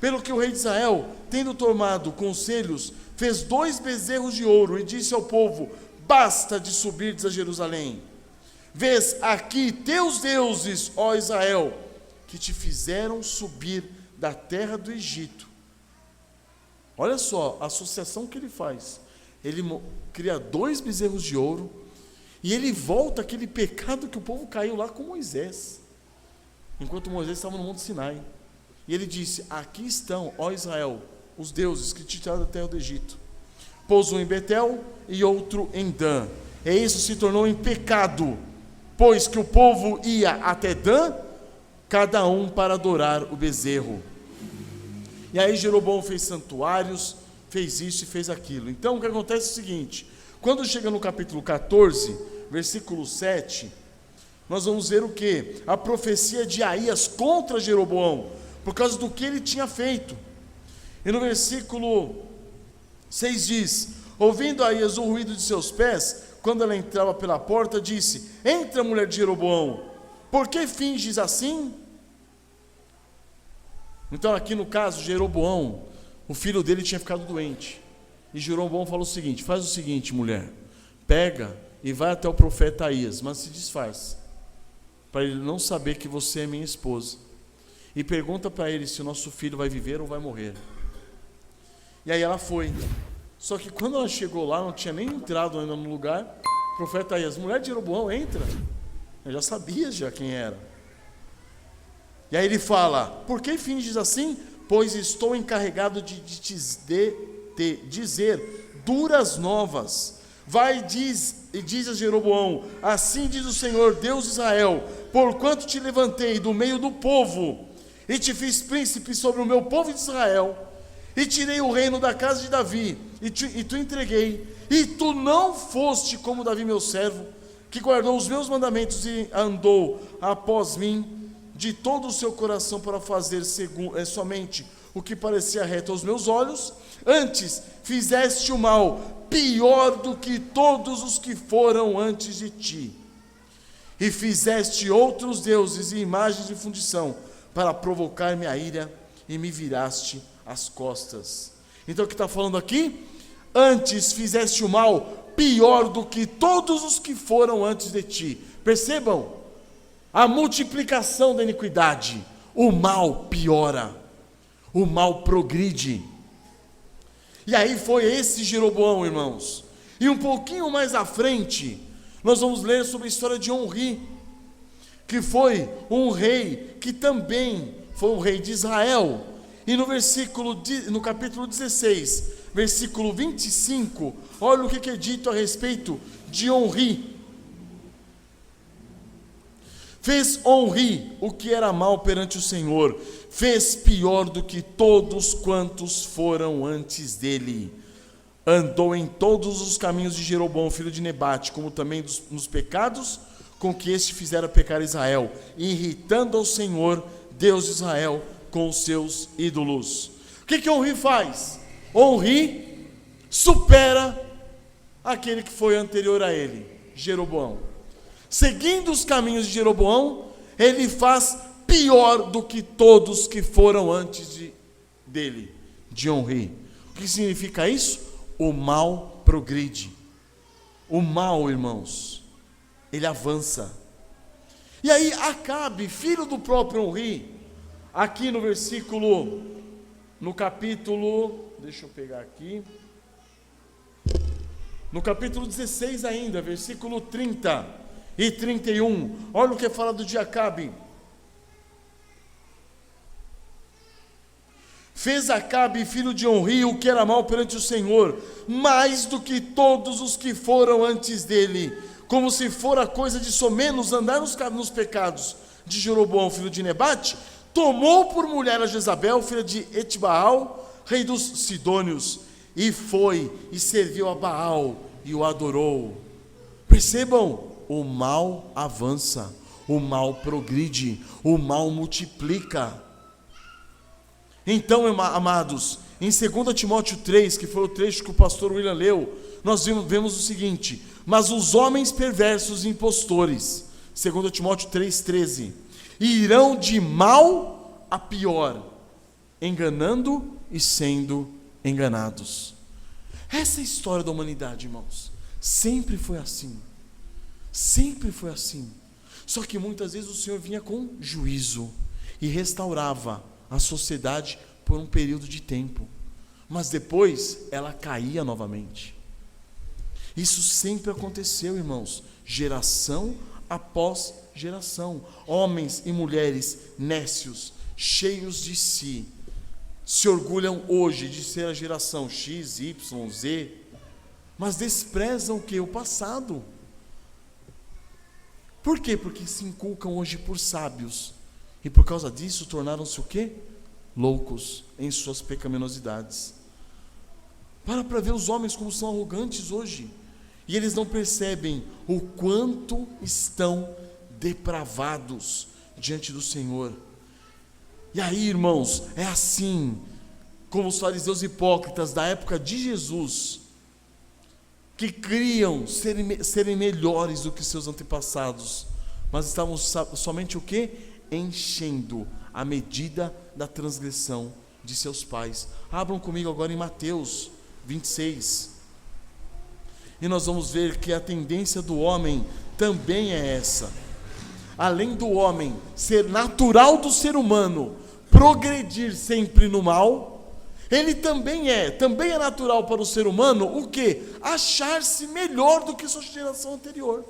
Speaker 1: Pelo que o rei de Israel, tendo tomado conselhos, fez 2 bezerros de ouro, e disse ao povo: basta de subirdes a Jerusalém. Vês aqui teus deuses, ó Israel, que te fizeram subir da terra do Egito. Olha só a associação que ele faz. Ele cria 2 bezerros de ouro, e ele volta aquele pecado que o povo caiu lá com Moisés, enquanto Moisés estava no Monte Sinai. E ele disse: aqui estão, ó Israel, os deuses que te tiraram da terra do Egito. Pôs um em Betel e outro em Dan. E isso se tornou em pecado, pois que o povo ia até Dan, cada um para adorar o bezerro. E aí Jeroboão fez santuários, fez isso e fez aquilo. Então o que acontece é o seguinte: quando chega no capítulo 14, versículo 7, nós vamos ver o que? A profecia de Aías contra Jeroboão, por causa do que ele tinha feito. E no versículo 6 diz: ouvindo Aías o ruído de seus pés, quando ela entrava pela porta, disse: entra, mulher de Jeroboão, por que finges assim? Então aqui no caso, Jeroboão, o filho dele tinha ficado doente, e Jeroboão falou o seguinte: faz o seguinte, mulher, pega e vai até o profeta Aías, mas se disfarça, para ele não saber que você é minha esposa, e pergunta para ele se o nosso filho vai viver ou vai morrer. E aí ela foi. Só que quando ela chegou lá, não tinha nem entrado ainda no lugar, o profeta Aías: mulher de Jeroboão, entra. Eu já sabia quem era. E aí ele fala: por que finges assim? Pois estou encarregado de te dizer duras novas. Vai e diz a Jeroboão: assim diz o Senhor, Deus de Israel, porquanto te levantei do meio do povo, e te fiz príncipe sobre o meu povo de Israel, e tirei o reino da casa de Davi, e tu entreguei, e tu não foste como Davi meu servo, que guardou os meus mandamentos e andou após mim de todo o seu coração para fazer somente o que parecia reto aos meus olhos. Antes fizeste o mal, pior do que todos os que foram antes de ti, e fizeste outros deuses e imagens de fundição, para provocar minha ira, e me viraste as costas. Então o que está falando aqui? Antes fizeste o mal pior do que todos os que foram antes de ti. Percebam a multiplicação da iniquidade. O mal piora, o mal progride. E aí foi esse Jeroboão, irmãos. E um pouquinho mais à frente, nós vamos ler sobre a história de Onri, que foi um rei que também foi um rei de Israel. E no capítulo 16, versículo 25, olha o que é dito a respeito de Onri. Fez Onri o que era mal perante o Senhor, fez pior do que todos quantos foram antes dele. Andou em todos os caminhos de Jeroboão, filho de Nebate, como também nos pecados com que este fizera pecar Israel, irritando ao Senhor, Deus de Israel, com os seus ídolos. O que Onri faz? Onri supera aquele que foi anterior a ele, Jeroboão. Seguindo os caminhos de Jeroboão, ele faz pior do que todos que foram antes dele, de Onri. O que significa isso? O mal progride. O mal, irmãos, ele avança. E aí Acabe, filho do próprio Onri, aqui no capítulo, deixa eu pegar aqui, no capítulo 16 ainda, versículo 30 e 31, olha o que é falado de Acabe. Fez Acabe, filho de Onri, o que era mal perante o Senhor, mais do que todos os que foram antes dele, como se fora coisa de somenos andar nos pecados de Jeroboão, filho de Nebate. Tomou por mulher a Jezabel, filha de Etbaal, rei dos Sidônios, e foi e serviu a Baal e o adorou. Percebam, o mal avança, o mal progride, o mal multiplica. Então, amados, em 2 Timóteo 3, que foi o trecho que o pastor William leu, nós vemos o seguinte: mas os homens perversos e impostores, 2 Timóteo 3,13, irão de mal a pior, enganando e sendo enganados. Essa é a história da humanidade, irmãos. Sempre foi assim. Sempre foi assim. Só que muitas vezes o Senhor vinha com juízo e restaurava a sociedade por um período de tempo, mas depois ela caía novamente. Isso sempre aconteceu, irmãos, geração após geração. Homens e mulheres nécios, cheios de si, se orgulham hoje de ser a geração X, Y, Z, mas desprezam o que? O passado. Por quê? Porque se inculcam hoje por sábios, e por causa disso tornaram-se o quê? Loucos em suas pecaminosidades. Para ver os homens como são arrogantes hoje, e eles não percebem o quanto estão depravados diante do Senhor. E aí, irmãos, é assim como os fariseus hipócritas da época de Jesus, que criam serem melhores do que seus antepassados, mas estavam somente o quê? Enchendo a medida da transgressão de seus pais. Abram comigo agora em Mateus 26, e nós vamos ver que a tendência do homem também é essa. Além do homem ser natural do ser humano progredir sempre no mal, ele também é natural para o ser humano o quê? Achar-se melhor do que sua geração anterior.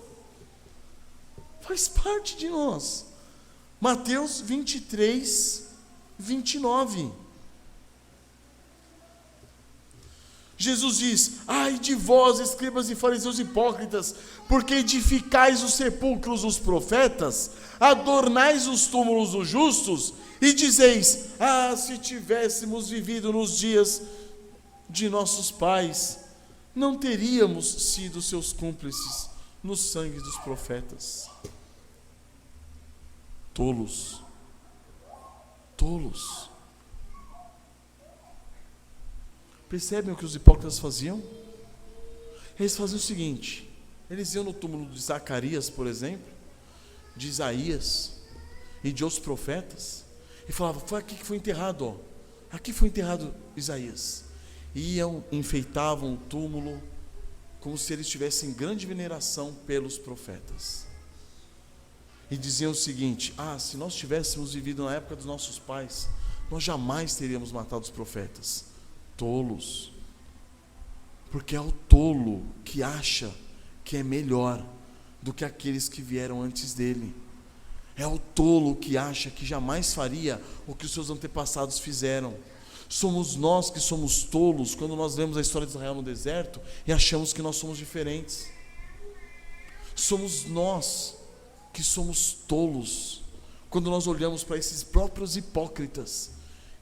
Speaker 1: Faz parte de nós. Mateus 23, 29. Jesus diz: ai de vós, escribas e fariseus hipócritas, porque edificais os sepulcros dos profetas, adornais os túmulos dos justos, e dizeis: ah, se tivéssemos vivido nos dias de nossos pais, não teríamos sido seus cúmplices no sangue dos profetas. Tolos. Tolos. Percebem o que os hipócritas faziam? Eles faziam o seguinte: eles iam no túmulo de Zacarias, por exemplo, de Isaías e de outros profetas, E falava, foi aqui que foi enterrado, ó. Aqui foi enterrado Isaías. Iam, enfeitavam o túmulo, como se eles tivessem grande veneração pelos profetas. E diziam o seguinte: se nós tivéssemos vivido na época dos nossos pais, nós jamais teríamos matado os profetas. Tolos. Porque é o tolo que acha que é melhor do que aqueles que vieram antes dele. É o tolo que acha que jamais faria o que os seus antepassados fizeram. Somos nós que somos tolos quando nós lemos a história de Israel no deserto e achamos que nós somos diferentes. Somos nós que somos tolos quando nós olhamos para esses próprios hipócritas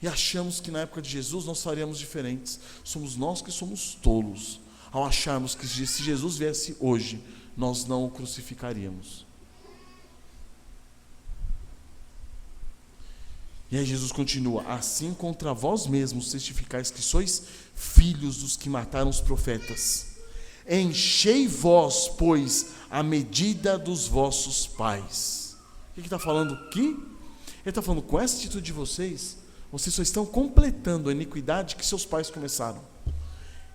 Speaker 1: e achamos que na época de Jesus nós faríamos diferentes. Somos nós que somos tolos ao acharmos que se Jesus viesse hoje, nós não o crucificaríamos. E aí Jesus continua: assim contra vós mesmos testificais que sois filhos dos que mataram os profetas. Enchei vós, pois, a medida dos vossos pais. O que está falando aqui? Ele está falando, com essa atitude de vocês só estão completando a iniquidade que seus pais começaram.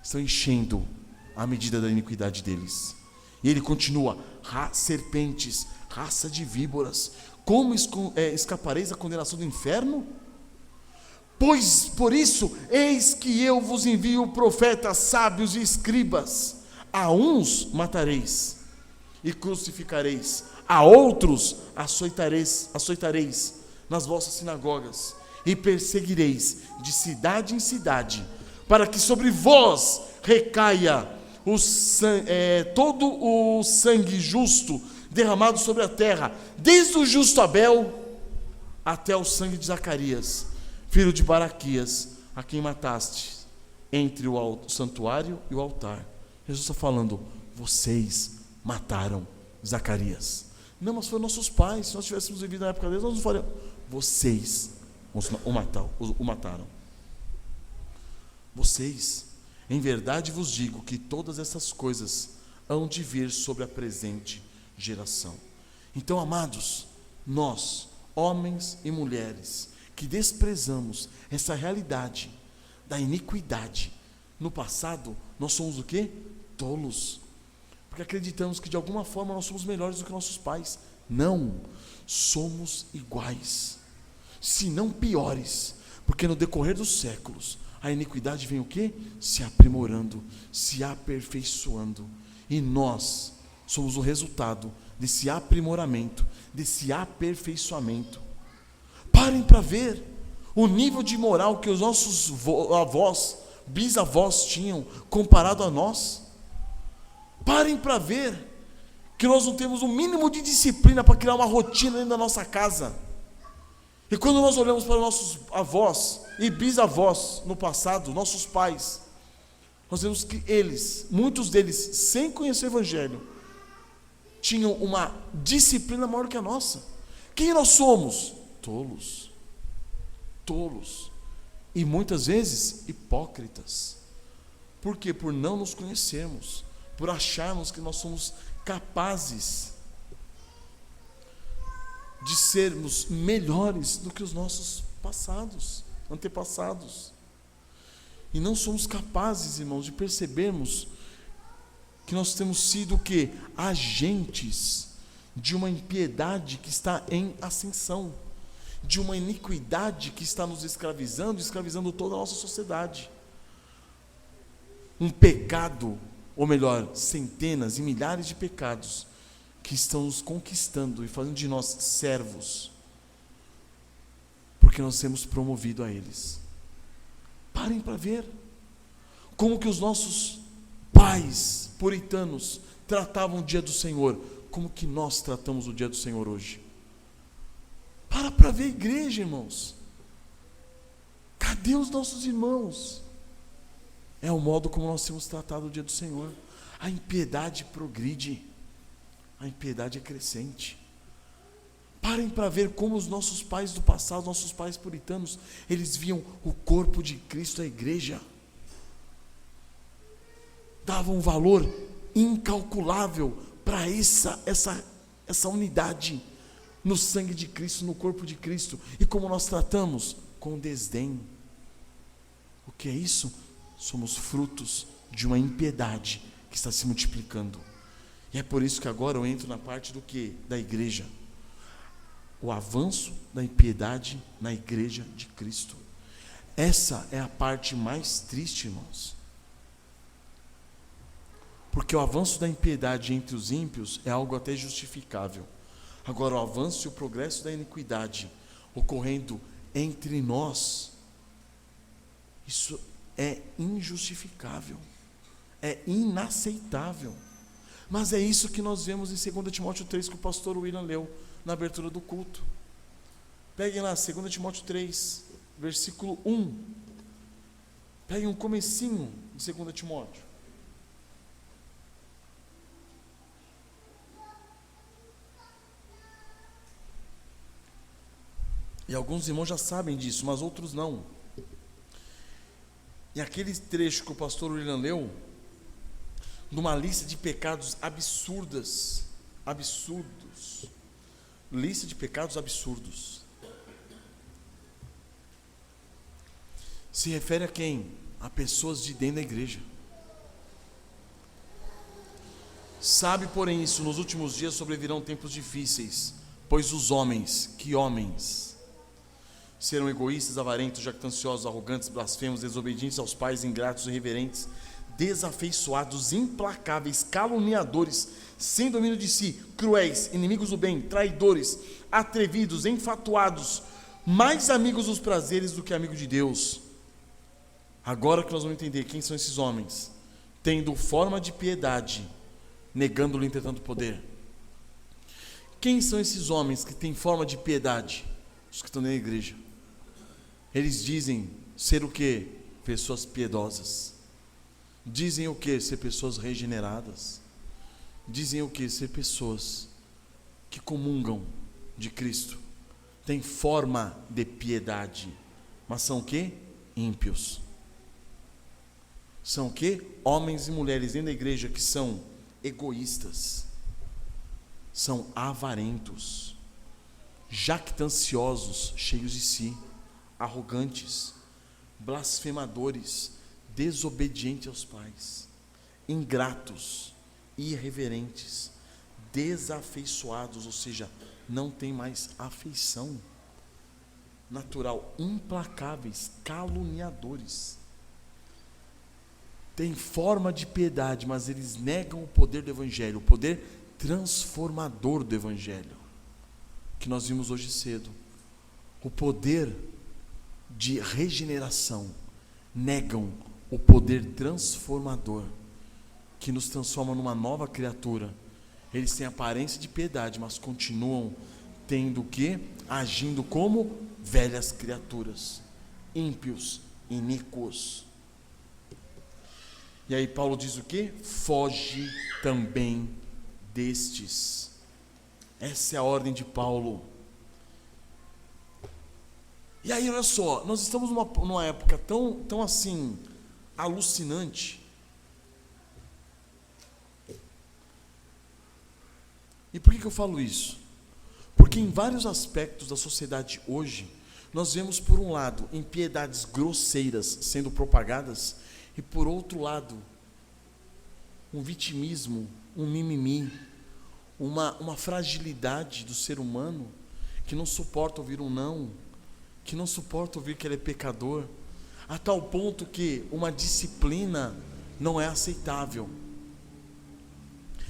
Speaker 1: Estão enchendo a medida da iniquidade deles. E ele continua: serpentes, raça de víboras, como escapareis da condenação do inferno? Pois por isso, eis que eu vos envio profetas, sábios e escribas. A uns matareis e crucificareis, a outros açoitareis nas vossas sinagogas, e perseguireis de cidade em cidade, para que sobre vós recaia todo o sangue justo derramado sobre a terra, desde o justo Abel até o sangue de Zacarias, filho de Baraquias, a quem mataste entre o santuário e o altar. Jesus está falando: vocês mataram Zacarias. Não, mas foram nossos pais. Se nós tivéssemos vivido na época deles, nós não faríamos. Vocês o mataram. Vocês, em verdade vos digo que todas essas coisas hão de vir sobre a presente geração. Então, amados, nós, homens e mulheres, que desprezamos essa realidade da iniquidade no passado, nós somos o quê? Tolos. Porque acreditamos que de alguma forma nós somos melhores do que nossos pais. Não, somos iguais, se não piores, porque no decorrer dos séculos a iniquidade vem o quê? Se aprimorando, se aperfeiçoando, e nós somos o resultado desse aprimoramento, desse aperfeiçoamento. Parem para ver o nível de moral que os nossos avós, bisavós tinham comparado a nós. Parem para ver que nós não temos o mínimo de disciplina para criar uma rotina dentro da nossa casa. E quando nós olhamos para nossos avós e bisavós no passado, nossos pais, nós vemos que eles, muitos deles, sem conhecer o Evangelho, tinham uma disciplina maior que a nossa. Quem nós somos? Tolos. Tolos. E muitas vezes hipócritas. Por quê? Por não nos conhecermos, por acharmos que nós somos capazes de sermos melhores do que os nossos antepassados. E não somos capazes, irmãos, de percebermos que nós temos sido o quê? Agentes de uma impiedade que está em ascensão, de uma iniquidade que está nos escravizando toda a nossa sociedade. Um pecado, ou melhor, centenas e milhares de pecados que estão nos conquistando e fazendo de nós servos, porque nós temos promovido a eles. Parem para ver como que os nossos pais puritanos tratavam o dia do Senhor, como que nós tratamos o dia do Senhor hoje. Para ver, igreja, irmãos. Cadê os nossos irmãos? É o modo como nós temos tratado o dia do Senhor. A impiedade progride, a impiedade é crescente. Parem para ver como os nossos pais do passado, nossos pais puritanos, eles viam o corpo de Cristo, a igreja. Davam um valor incalculável para essa unidade, no sangue de Cristo, no corpo de Cristo. E como nós tratamos? Com desdém. O que é isso? Somos frutos de uma impiedade que está se multiplicando. E é por isso que agora eu entro na parte do quê? Da igreja. O avanço da impiedade na igreja de Cristo. Essa é a parte mais triste, irmãos. Porque o avanço da impiedade entre os ímpios é algo até justificável. Agora, o avanço e o progresso da iniquidade ocorrendo entre nós, isso é injustificável, é inaceitável. Mas é isso que nós vemos em 2 Timóteo 3, que o pastor William leu na abertura do culto. Peguem lá, 2 Timóteo 3, versículo 1. Peguem um comecinho de 2 Timóteo. E alguns irmãos já sabem disso, mas outros não. E aquele trecho que o pastor William leu, numa lista de pecados absurdos, lista de pecados absurdos, se refere a quem? A pessoas de dentro da igreja. Sabe, porém, isso, nos últimos dias sobrevirão tempos difíceis, pois os homens, que homens? Serão egoístas, avarentos, jactanciosos, arrogantes, blasfemos, desobedientes aos pais, ingratos, irreverentes, desafeiçoados, implacáveis, caluniadores, sem domínio de si, cruéis, inimigos do bem, traidores, atrevidos, enfatuados, mais amigos dos prazeres do que amigos de Deus. Agora que nós vamos entender quem são esses homens, tendo forma de piedade, negando-lhe entretanto poder. Quem são esses homens que têm forma de piedade? Os que estão na igreja. Eles dizem ser o quê? Pessoas piedosas. Dizem o quê? Ser pessoas regeneradas. Dizem o quê? Ser pessoas que comungam de Cristo. Tem forma de piedade, mas são o quê? Ímpios. São o quê? Homens e mulheres dentro da igreja que são egoístas, são avarentos, jactanciosos, cheios de si, arrogantes, blasfemadores, desobedientes aos pais, ingratos, irreverentes, desafeiçoados, ou seja, não tem mais afeição natural, implacáveis, caluniadores. Tem forma de piedade, mas eles negam o poder do evangelho, o poder transformador do evangelho, que nós vimos hoje cedo. O poder de regeneração, negam o poder transformador, que nos transforma numa nova criatura. Eles têm aparência de piedade, mas continuam tendo o quê? Agindo como velhas criaturas, ímpios, iníquos. E aí Paulo diz o quê? Foge também destes. Essa é a ordem de Paulo. E aí, olha só, nós estamos numa época tão assim, alucinante. E por que eu falo isso? Porque em vários aspectos da sociedade hoje, nós vemos por um lado, impiedades grosseiras sendo propagadas, e por outro lado, um vitimismo, um mimimi, uma fragilidade do ser humano, que não suporta ouvir um não, que não suporta ouvir que ele é pecador, a tal ponto que uma disciplina não é aceitável.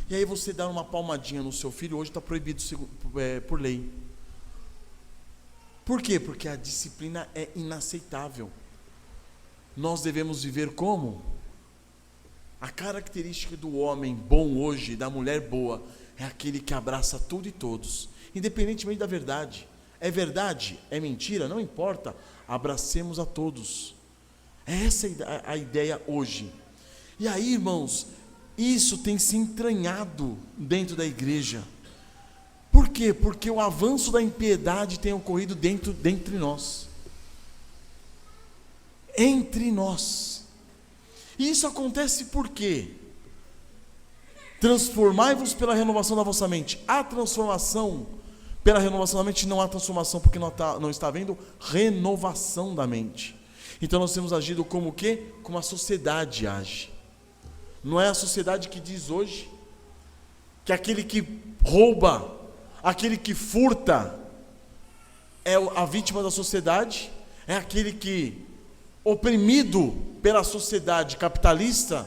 Speaker 1: E aí você dá uma palmadinha no seu filho, hoje está proibido por lei. Por quê? Porque a disciplina é inaceitável. Nós devemos viver como? A característica do homem bom hoje, da mulher boa, é aquele que abraça tudo e todos, independentemente da verdade. É verdade? É mentira? Não importa, abracemos a todos. Essa é a ideia hoje. E aí, irmãos, isso tem se entranhado dentro da igreja. Por quê? Porque o avanço da impiedade tem ocorrido dentre nós. Entre nós. E isso acontece por quê? Transformai-vos pela renovação da vossa mente. A transformação pela renovação da mente não há transformação, porque não está havendo renovação da mente. Então nós temos agido como o quê? Como a sociedade age. Não é a sociedade que diz hoje que aquele que rouba, aquele que furta, é a vítima da sociedade, é aquele que, oprimido pela sociedade capitalista,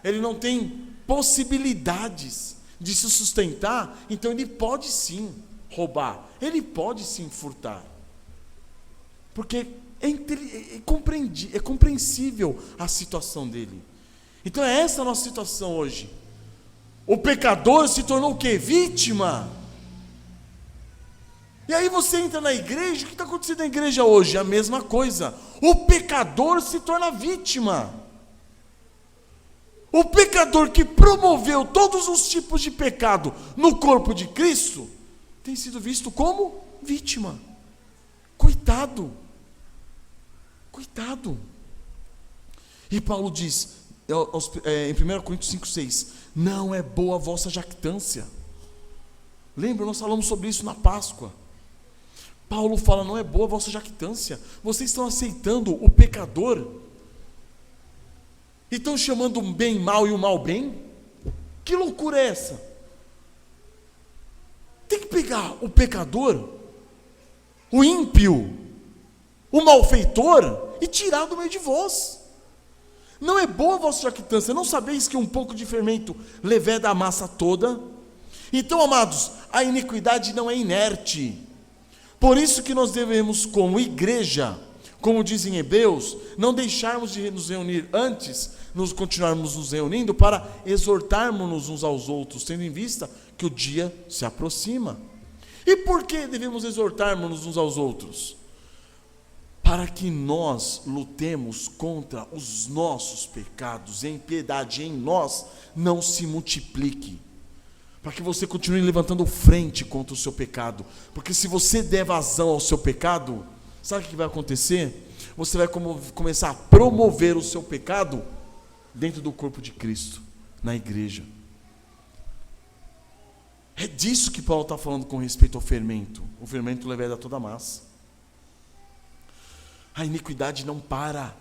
Speaker 1: ele não tem possibilidades de se sustentar, então ele pode sim roubar, ele pode sim furtar, porque é compreensível a situação dele. Então é essa a nossa situação hoje. O pecador se tornou o quê? Vítima. E aí você entra na igreja, o que está acontecendo na igreja hoje? A mesma coisa. O pecador se torna vítima. O pecador que promoveu todos os tipos de pecado no corpo de Cristo, tem sido visto como vítima. Coitado. Coitado. E Paulo diz, em 1 Coríntios 5,6, não é boa a vossa jactância. Lembra, nós falamos sobre isso na Páscoa. Paulo fala, não é boa a vossa jactância. Vocês estão aceitando o pecador e estão chamando o bem mal e o mal bem? Que loucura é essa? Tem que pegar o pecador, o ímpio, o malfeitor e tirar do meio de vós. Não é boa a vossa jactância. Não sabeis que um pouco de fermento leveda a massa toda? Então, amados, a iniquidade não é inerte. Por isso que nós devemos, como igreja, como diz em Hebreus, não deixarmos de nos reunir antes, continuarmos nos reunindo para exortarmos uns aos outros, tendo em vista que o dia se aproxima. E por que devemos exortarmos uns aos outros? Para que nós lutemos contra os nossos pecados, e a impiedade em nós não se multiplique. Para que você continue levantando frente contra o seu pecado. Porque se você der vazão ao seu pecado, sabe o que vai acontecer? Você vai começar a promover o seu pecado dentro do corpo de Cristo, na igreja. É disso que Paulo está falando com respeito ao fermento. O fermento leveda toda a massa. A iniquidade não para.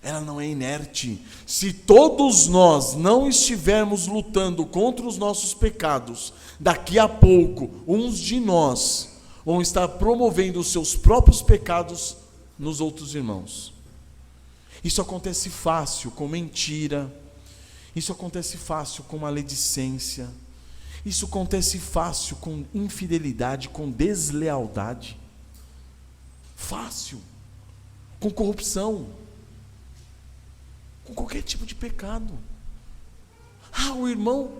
Speaker 1: Ela não é inerte. Se todos nós não estivermos lutando contra os nossos pecados, daqui a pouco, uns de nós vão estar promovendo os seus próprios pecados nos outros irmãos. Isso acontece fácil com mentira, isso acontece fácil com maledicência, isso acontece fácil com infidelidade, com deslealdade, fácil, com corrupção, com qualquer tipo de pecado. O irmão,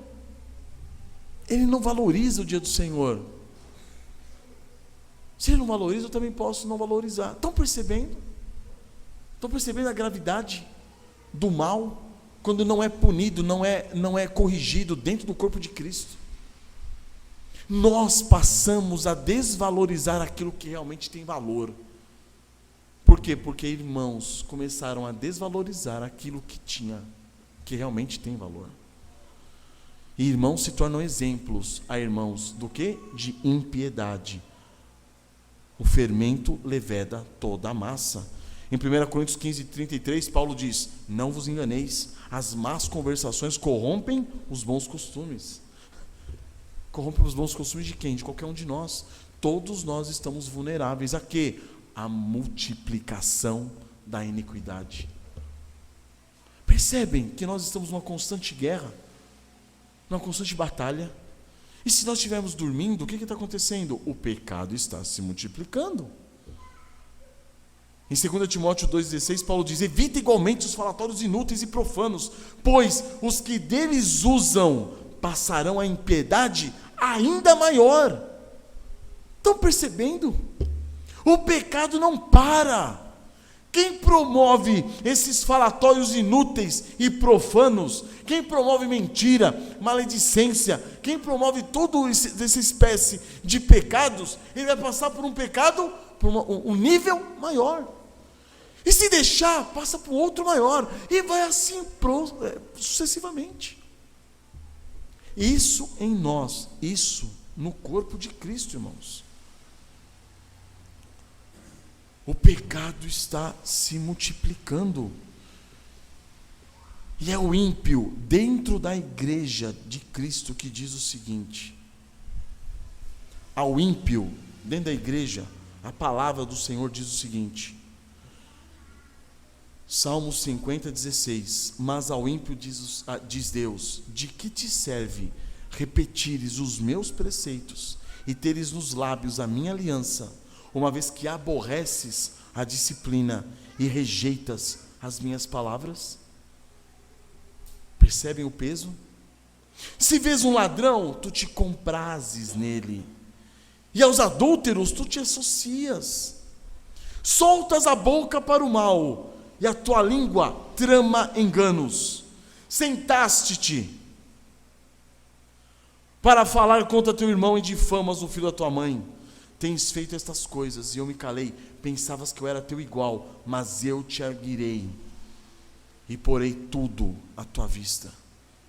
Speaker 1: ele não valoriza o dia do Senhor. Se ele não valoriza, eu também posso não valorizar. Estão percebendo? Estão percebendo a gravidade do mal, quando não é punido, não é corrigido dentro do corpo de Cristo? Nós passamos a desvalorizar aquilo que realmente tem valor. Por quê? Porque irmãos começaram a desvalorizar aquilo que realmente tem valor. E irmãos se tornam exemplos a irmãos do quê? De impiedade. O fermento leveda toda a massa. Em 1 Coríntios 15:33, Paulo diz, não vos enganeis, as más conversações corrompem os bons costumes. Corrompem os bons costumes de quem? De qualquer um de nós. Todos nós estamos vulneráveis a quê? A multiplicação da iniquidade. Percebem que nós estamos numa constante guerra, numa constante batalha. E se nós estivermos dormindo, o que está acontecendo? O pecado está se multiplicando. Em 2 Timóteo 2,16, Paulo diz, evita igualmente os falatórios inúteis e profanos, pois os que deles usam passarão a impiedade ainda maior. Estão percebendo? O pecado não para. Quem promove esses falatórios inúteis e profanos, quem promove mentira, maledicência, quem promove toda essa espécie de pecados, ele vai passar por um pecado, por um nível maior. E se deixar, passa por outro maior. E vai assim sucessivamente. Isso em nós, isso no corpo de Cristo, irmãos. O pecado está se multiplicando. E é o ímpio dentro da igreja de Cristo que diz o seguinte: ao ímpio dentro da igreja, a palavra do Senhor diz o seguinte, Salmos 50:16, mas ao ímpio diz Deus: de que te serve repetires os meus preceitos e teres nos lábios a minha aliança, uma vez que aborreces a disciplina e rejeitas as minhas palavras? Percebem o peso? Se vês um ladrão, tu te comprases nele, e aos adúlteros tu te associas. Soltas a boca para o mal, e a tua língua trama enganos. Sentaste-te para falar contra teu irmão e difamas o filho da tua mãe. Tens feito estas coisas, e eu me calei. Pensavas que eu era teu igual, mas eu te arguirei e porei tudo à tua vista.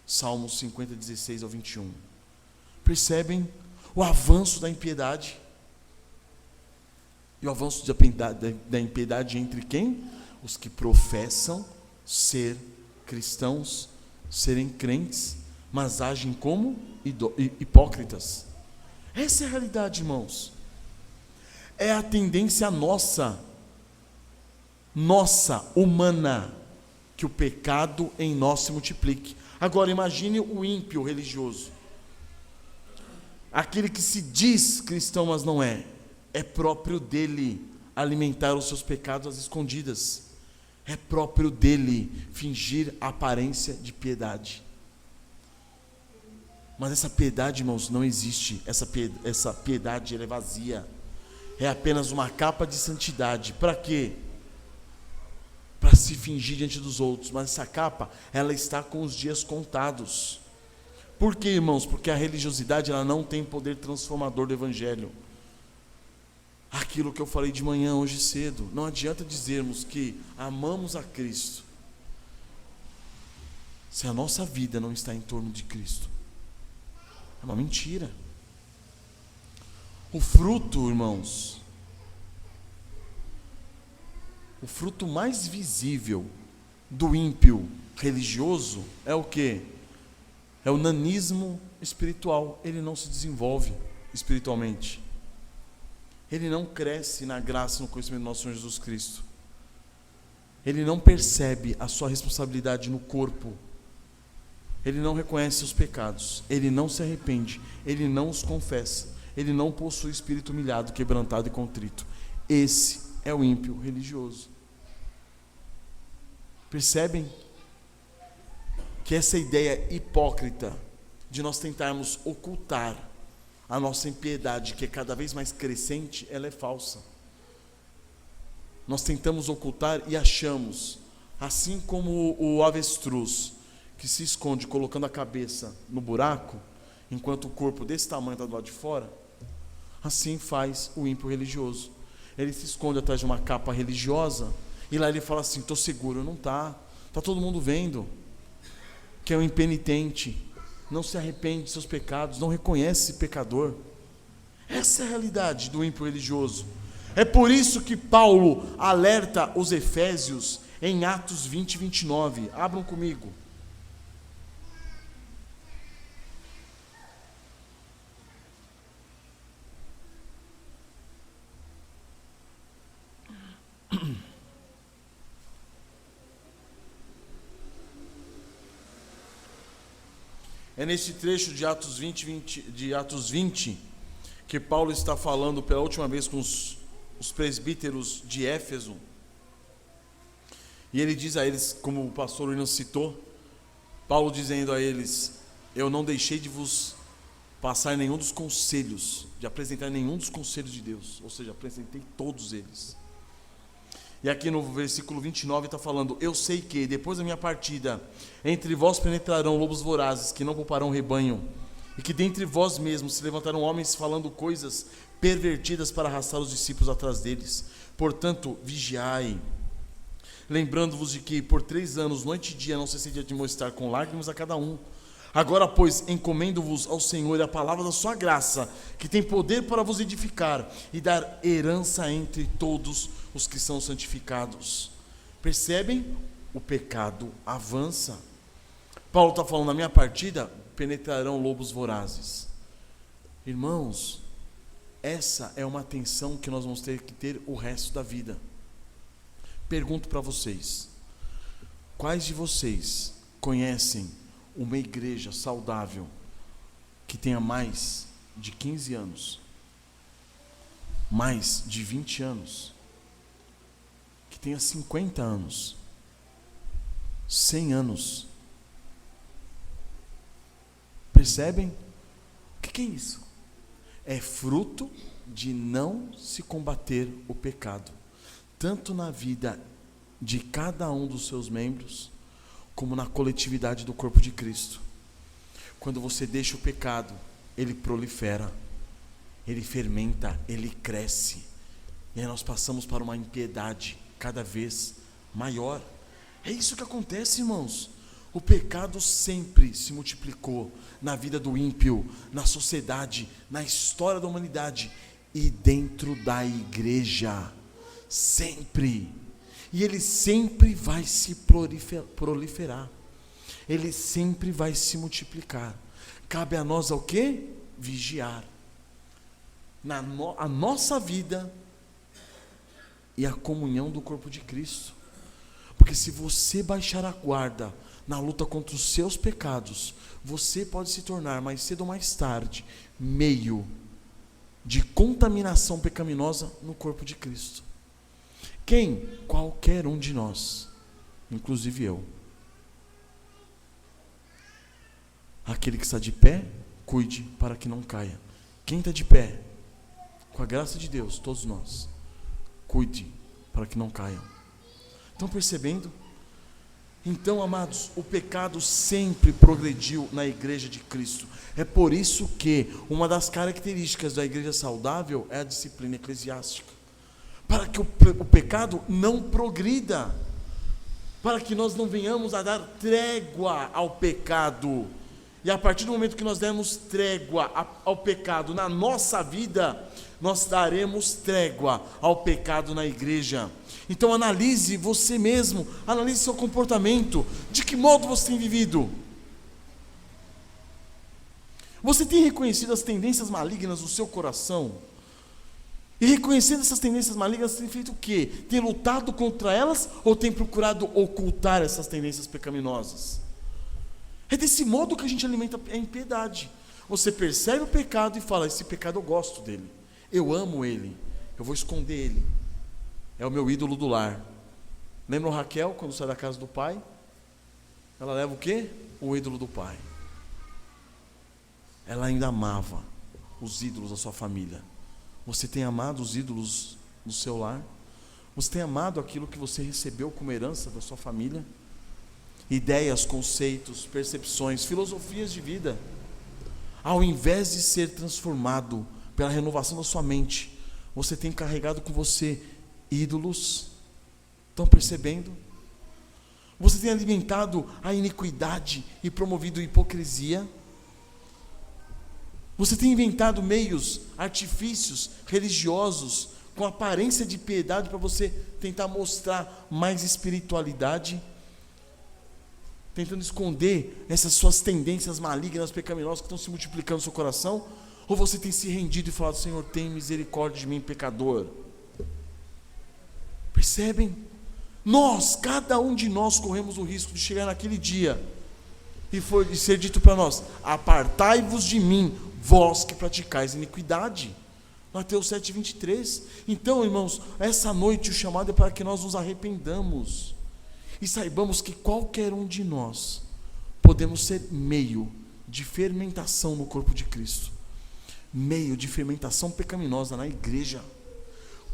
Speaker 1: Salmos 50:16-21. Percebem o avanço da impiedade? E o avanço da impiedade entre quem? Os que professam ser cristãos, serem crentes, mas agem como hipócritas. Essa é a realidade, irmãos. É a tendência nossa, humana, que o pecado em nós se multiplique. Agora imagine o ímpio religioso, aquele que se diz cristão, mas não é. É próprio dele alimentar os seus pecados às escondidas. É próprio dele fingir a aparência de piedade. Mas essa piedade, irmãos, não existe. Essa piedade, ela é vazia. É apenas uma capa de santidade. Para quê? Para se fingir diante dos outros. Mas essa capa, ela está com os dias contados. Por quê, irmãos? Porque a religiosidade, ela não tem poder transformador do evangelho. Aquilo que eu falei de manhã, hoje cedo, não adianta dizermos que amamos a Cristo se a nossa vida não está em torno de Cristo. É uma mentira. O fruto, irmãos, o fruto mais visível do ímpio religioso é o quê? É o nanismo espiritual. Ele não se desenvolve espiritualmente. Ele não cresce na graça e no conhecimento do nosso Senhor Jesus Cristo. Ele não percebe a sua responsabilidade no corpo. Ele não reconhece os pecados. Ele não se arrepende. Ele não os confessa. Ele não possui espírito humilhado, quebrantado e contrito. Esse é o ímpio religioso. Percebem que essa ideia hipócrita de nós tentarmos ocultar a nossa impiedade, que é cada vez mais crescente, ela é falsa. Nós tentamos ocultar e achamos, assim como o avestruz, que se esconde colocando a cabeça no buraco, enquanto o corpo desse tamanho está do lado de fora, assim faz o ímpio religioso. Ele se esconde atrás de uma capa religiosa, e lá ele fala assim: estou seguro. Não está. Está todo mundo vendo que é um impenitente, não se arrepende de seus pecados, não reconhece esse pecador. Essa é a realidade do ímpio religioso. É por isso que Paulo alerta os efésios em Atos 20:29. Abram comigo. É nesse trecho de Atos 20, que Paulo está falando pela última vez com os presbíteros de Éfeso. E ele diz a eles, como o pastor William citou, Paulo dizendo a eles: eu não deixei de vos passar nenhum dos conselhos, de apresentar nenhum dos conselhos de Deus. Ou seja, apresentei todos eles. E aqui no versículo 29 está falando: eu sei que depois da minha partida, entre vós penetrarão lobos vorazes, que não pouparão rebanho, e que dentre vós mesmos se levantarão homens falando coisas pervertidas para arrastar os discípulos atrás deles. Portanto, vigiai, lembrando-vos de que por 3 anos, noite e dia, não cessei de admoestar com lágrimas a cada um, Agora, pois, encomendo-vos ao Senhor e a palavra da sua graça, que tem poder para vos edificar e dar herança entre todos os que são santificados. Percebem? O pecado avança. Paulo está falando, na minha partida penetrarão lobos vorazes. Irmãos, essa é uma atenção que nós vamos ter que ter o resto da vida. Pergunto para vocês, quais de vocês conhecem uma igreja saudável que tenha mais de 15 anos, mais de 20 anos, que tenha 50 anos, 100 anos? Percebem? O que é isso? É fruto de não se combater o pecado, tanto na vida de cada um dos seus membros, como na coletividade do corpo de Cristo. Quando você deixa o pecado, ele prolifera, ele fermenta, ele cresce, e aí nós passamos para uma impiedade cada vez maior. É isso que acontece, irmãos. O pecado sempre se multiplicou na vida do ímpio, na sociedade, na história da humanidade e dentro da igreja, sempre. E ele sempre vai se proliferar, ele sempre vai se multiplicar. Cabe a nós o quê? Vigiar a nossa vida e a comunhão do corpo de Cristo. Porque se você baixar a guarda na luta contra os seus pecados, você pode se tornar mais cedo ou mais tarde meio de contaminação pecaminosa no corpo de Cristo. Quem? Qualquer um de nós, inclusive eu. Aquele que está de pé, cuide para que não caia. Quem está de pé, com a graça de Deus, todos nós, cuide para que não caiam. Estão percebendo? Então, amados, o pecado sempre progrediu na igreja de Cristo. É por isso que uma das características da igreja saudável é a disciplina eclesiástica. Para que o pecado não progrida, para que nós não venhamos a dar trégua ao pecado. E a partir do momento que nós dermos trégua ao pecado na nossa vida, nós daremos trégua ao pecado na igreja. Então analise você mesmo, analise seu comportamento, de que modo você tem vivido? Você tem reconhecido as tendências malignas do seu coração? E reconhecendo essas tendências malignas, tem feito o quê? Tem lutado contra elas ou tem procurado ocultar essas tendências pecaminosas? É desse modo que a gente alimenta a impiedade. Você percebe o pecado e fala, esse pecado eu gosto dele, eu amo ele, eu vou esconder ele. É o meu ídolo do lar. Lembram Raquel, quando sai da casa do pai? Ela leva o quê? O ídolo do pai. Ela ainda amava os ídolos da sua família. Você tem amado os ídolos do seu lar? Você tem amado aquilo que você recebeu como herança da sua família? Ideias, conceitos, percepções, filosofias de vida. Ao invés de ser transformado pela renovação da sua mente, você tem carregado com você ídolos. Estão percebendo? Você tem alimentado a iniquidade e promovido a hipocrisia. Você tem inventado meios, artifícios religiosos com aparência de piedade para você tentar mostrar mais espiritualidade, tentando esconder essas suas tendências malignas, pecaminosas que estão se multiplicando no seu coração. Ou você tem se rendido e falado, Senhor, tem misericórdia de mim, pecador? Percebem? Cada um de nós corremos o risco de chegar naquele dia e ser dito para nós, apartai-vos de mim, vós que praticais iniquidade. Mateus 7:23. Então, irmãos, essa noite o chamado é para que nós nos arrependamos e saibamos que qualquer um de nós podemos ser meio de fermentação no corpo de Cristo, meio de fermentação pecaminosa na igreja.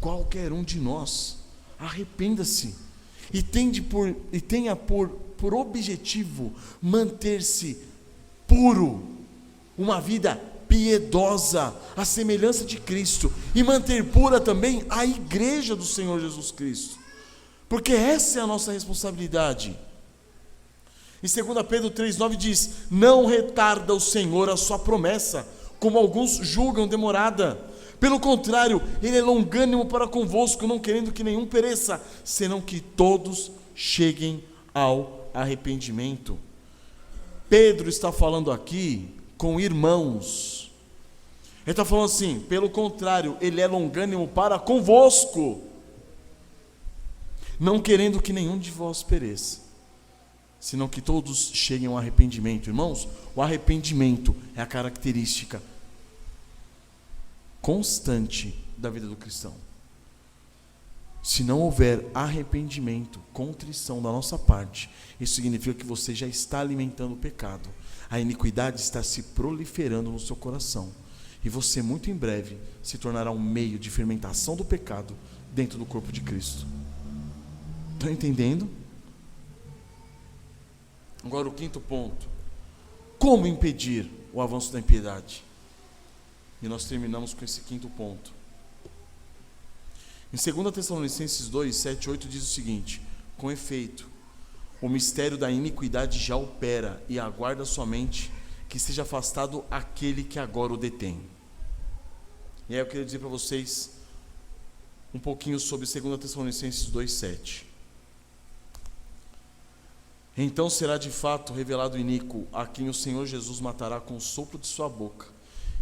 Speaker 1: Qualquer um de nós, arrependa-se e tenha por objetivo manter-se puro, uma vida piedosa, à semelhança de Cristo, e manter pura também a igreja do Senhor Jesus Cristo, porque essa é a nossa responsabilidade. Em 2 Pedro 3,9 diz: não retarda o Senhor a sua promessa, como alguns julgam demorada. Pelo contrário, Ele é longânimo para convosco, não querendo que nenhum pereça, senão que todos cheguem ao arrependimento. Pedro está falando aqui com irmãos. Ele está falando assim: pelo contrário, Ele é longânimo para convosco, não querendo que nenhum de vós pereça, senão que todos cheguem ao arrependimento. Irmãos, o arrependimento é a característica constante da vida do cristão. Se não houver arrependimento, contrição da nossa parte, isso significa que você já está alimentando o pecado. A iniquidade está se proliferando no seu coração, e você muito em breve se tornará um meio de fermentação do pecado dentro do corpo de Cristo. Estão entendendo? Agora o quinto ponto: como impedir o avanço da impiedade? E nós terminamos com esse quinto ponto. Em 2 Tessalonicenses 2, 7, 8 diz o seguinte: com efeito, o mistério da iniquidade já opera, e aguarda somente que seja afastado aquele que agora o detém. E aí eu queria dizer para vocês um pouquinho sobre 2 Tessalonicenses 2, 7. Então será de fato revelado o iníquo, a quem o Senhor Jesus matará com o sopro de sua boca,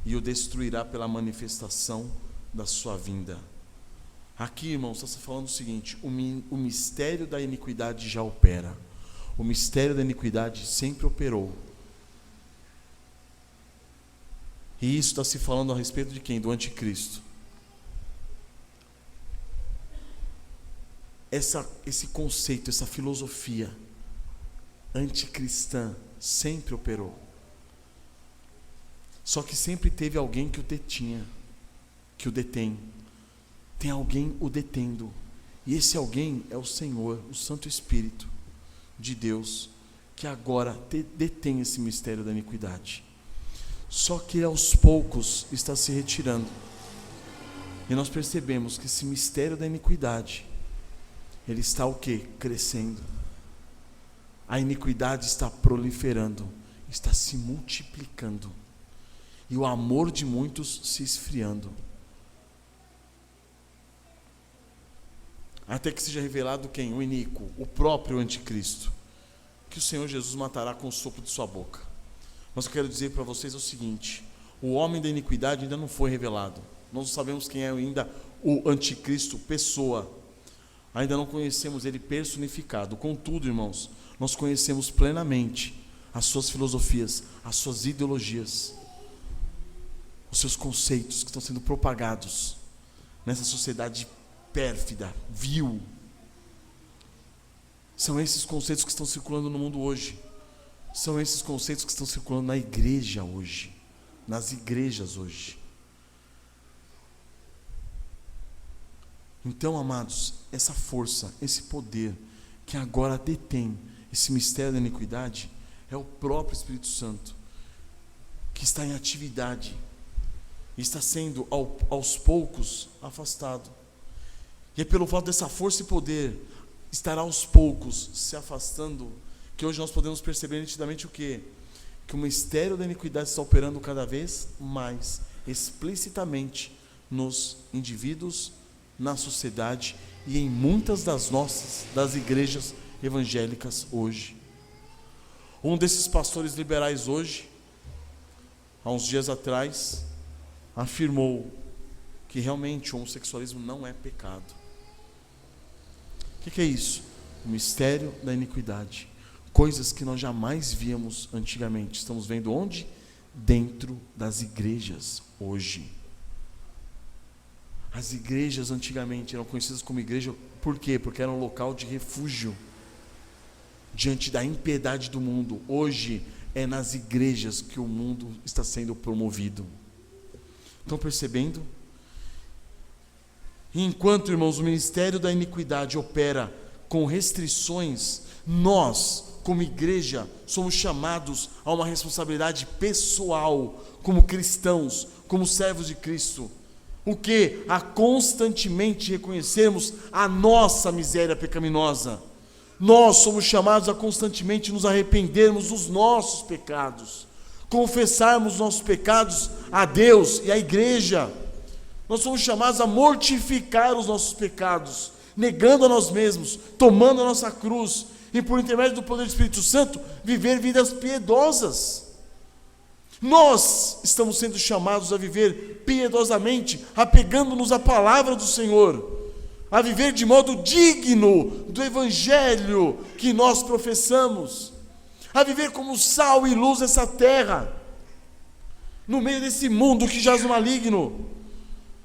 Speaker 1: e o destruirá pela manifestação da sua vinda. Aqui, irmãos, está se falando o seguinte: o mistério da iniquidade já opera. O mistério da iniquidade sempre operou. E isso está se falando a respeito de quem? Do anticristo. Esse conceito, essa filosofia anticristã sempre operou. Só que sempre teve alguém que o detinha, que o detém. Tem alguém o detendo. E esse alguém é o Senhor, o Santo Espírito de Deus, que agora detém esse mistério da iniquidade. Só que aos poucos está se retirando. E nós percebemos que esse mistério da iniquidade, ele está o quê? Crescendo. A iniquidade está proliferando, está se multiplicando. E o amor de muitos se esfriando. Até que seja revelado quem? O iníquo, o próprio anticristo, que o Senhor Jesus matará com o sopro de sua boca. Mas eu quero dizer para vocês o seguinte: o homem da iniquidade ainda não foi revelado. Nós não sabemos quem é ainda o anticristo, pessoa. Ainda não conhecemos ele personificado. Contudo, irmãos, nós conhecemos plenamente as suas filosofias, as suas ideologias, os seus conceitos que estão sendo propagados nessa sociedade pérfida, vil. São esses conceitos que estão circulando no mundo hoje. São esses conceitos que estão circulando na igreja hoje, nas igrejas hoje. Então, amados, essa força, esse poder que agora detém esse mistério da iniquidade é o próprio Espírito Santo, que está em atividade e está sendo aos poucos afastado. E é pelo fato dessa força e poder estar aos poucos se afastando, que hoje nós podemos perceber nitidamente o quê? Que o mistério da iniquidade está operando cada vez mais explicitamente nos indivíduos, na sociedade e em muitas das igrejas evangélicas hoje. Um desses pastores liberais hoje, há uns dias atrás, afirmou que realmente o homossexualismo não é pecado. O que é isso? O mistério da iniquidade. Coisas que nós jamais víamos antigamente. Estamos vendo onde? Dentro das igrejas hoje. As igrejas antigamente eram conhecidas como igreja, por quê? Porque era um local de refúgio diante da impiedade do mundo. Hoje é nas igrejas que o mundo está sendo promovido. Estão percebendo? E enquanto, irmãos, o ministério da iniquidade opera com restrições, nós, como igreja, somos chamados a uma responsabilidade pessoal, como cristãos, como servos de Cristo. O que? A constantemente reconhecermos a nossa miséria pecaminosa, Nós somos chamados a constantemente nos arrependermos dos nossos pecados, confessarmos nossos pecados a Deus e à igreja. Nós somos chamados a mortificar os nossos pecados, negando a nós mesmos, tomando a nossa cruz, e por intermédio do poder do Espírito Santo, viver vidas piedosas. Nós estamos sendo chamados a viver piedosamente, apegando-nos à palavra do Senhor, a viver de modo digno do Evangelho que nós professamos, a viver como sal e luz nessa terra, no meio desse mundo que jaz no maligno.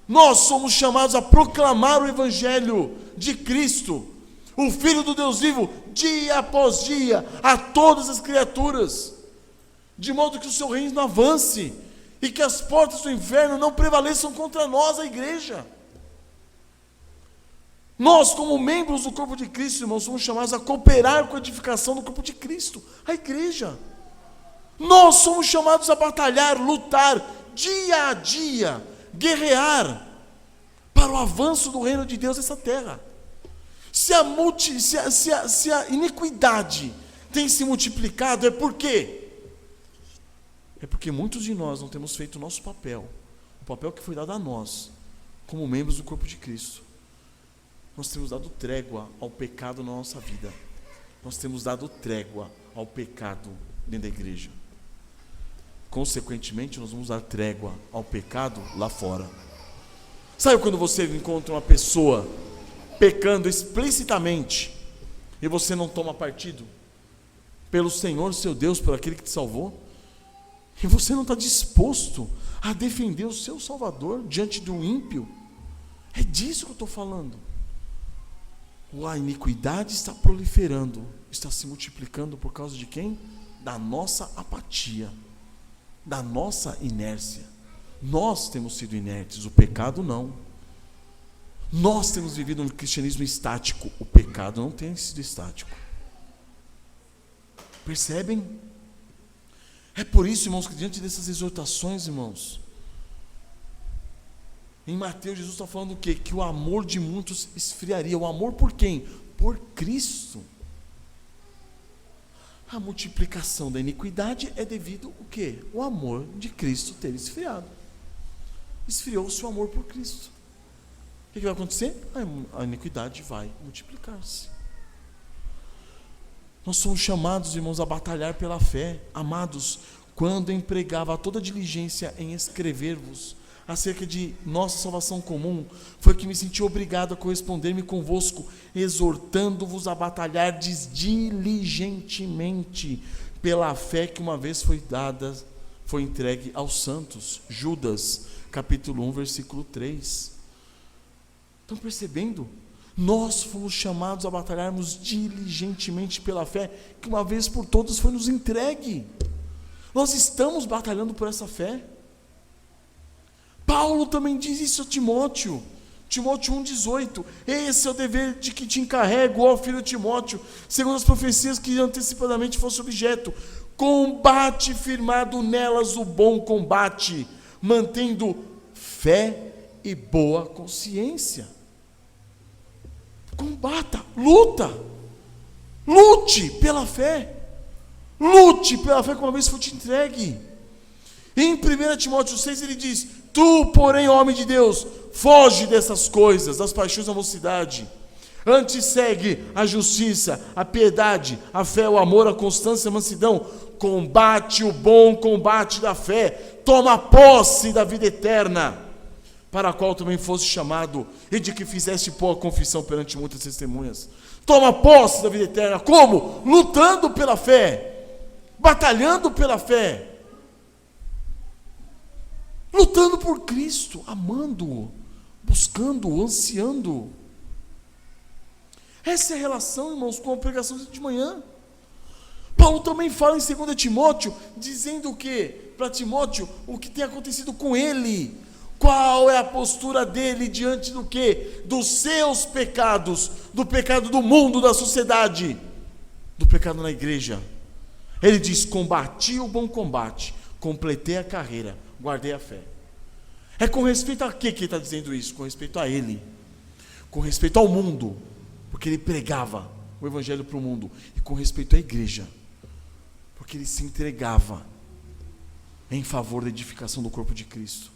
Speaker 1: Nós somos chamados a proclamar o Evangelho de Cristo, o Filho do Deus vivo, dia após dia, a todas as criaturas, de modo que o seu reino avance, e que as portas do inferno não prevaleçam contra nós, a igreja. Nós, como membros do corpo de Cristo, irmãos, somos chamados a cooperar com a edificação do corpo de Cristo, a igreja. Nós somos chamados a batalhar, lutar, dia a dia, guerrear, para o avanço do reino de Deus nessa terra. Se a iniquidade tem se multiplicado, é por quê? É porque muitos de nós não temos feito o nosso papel, o papel que foi dado a nós, como membros do corpo de Cristo. Nós temos dado trégua ao pecado na nossa vida. Nós temos dado trégua ao pecado dentro da igreja. Consequentemente, nós vamos dar trégua ao pecado lá fora. Sabe quando você encontra uma pessoa pecando explicitamente e você não toma partido pelo Senhor, seu Deus, por aquele que te salvou? E você não está disposto a defender o seu Salvador diante do ímpio? É disso que eu estou falando. A iniquidade está proliferando, está se multiplicando por causa de quem? Da nossa apatia, da nossa inércia. Nós temos sido inertes, o pecado não. Nós temos vivido um cristianismo estático, o pecado não tem sido estático. Percebem? É por isso, irmãos, que diante dessas exortações, irmãos, em Mateus, Jesus está falando o quê? Que o amor de muitos esfriaria. O amor por quem? Por Cristo. A multiplicação da iniquidade é devido o quê? O amor de Cristo ter esfriado. Esfriou-se o amor por Cristo. O que vai acontecer? A iniquidade vai multiplicar-se. Nós somos chamados, irmãos, a batalhar pela fé. Amados, quando empregava toda diligência em escrever-vos acerca de nossa salvação comum, foi que me senti obrigado a corresponder-me convosco, exortando-vos a batalhar diligentemente pela fé que uma vez foi entregue aos santos. Judas, capítulo 1, versículo 3. Estão percebendo? Nós fomos chamados a batalharmos diligentemente pela fé que uma vez por todas foi nos entregue. Nós estamos batalhando por essa fé. Paulo também diz isso a Timóteo, Timóteo 1,18, esse é o dever de que te encarrego, ó filho Timóteo, segundo as profecias que antecipadamente fosse objeto, combate firmado nelas o bom combate, mantendo fé e boa consciência. Combata, lute pela fé que uma vez foi te entregue. Em 1 Timóteo 6 ele diz: tu, porém, homem de Deus, foge dessas coisas, das paixões da mocidade. Antes segue a justiça, a piedade, a fé, o amor, a constância, a mansidão. Combate o bom combate da fé. Toma posse da vida eterna, para a qual também foste chamado, e de que fizeste boa confissão perante muitas testemunhas. Toma posse da vida eterna. Como? Lutando pela fé, batalhando pela fé, lutando por Cristo, amando-o, buscando-o, ansiando. Essa é a relação, irmãos, com a pregação de manhã. Paulo também fala em 2 Timóteo, dizendo o quê? Para Timóteo, o que tem acontecido com ele. Qual é a postura dele diante do quê? Dos seus pecados, do pecado do mundo, da sociedade, do pecado na igreja. Ele diz: combati o bom combate, completei a carreira, guardei a fé. É com respeito a quê que ele está dizendo isso? Com respeito a ele, com respeito ao mundo, porque ele pregava o evangelho para o mundo, e com respeito à igreja, porque ele se entregava em favor da edificação do corpo de Cristo.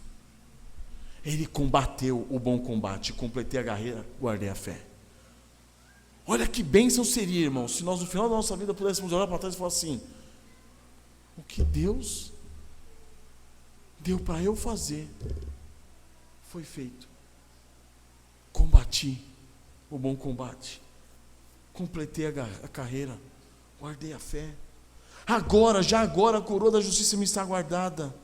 Speaker 1: Ele combateu o bom combate, completei a carreira, guardei a fé. Olha que bênção seria, irmãos, se nós no final da nossa vida pudéssemos olhar para trás e falar assim: o que Deus deu para eu fazer foi feito. Combati o bom combate, completei a carreira, guardei a fé. Já agora a coroa da justiça me está guardada,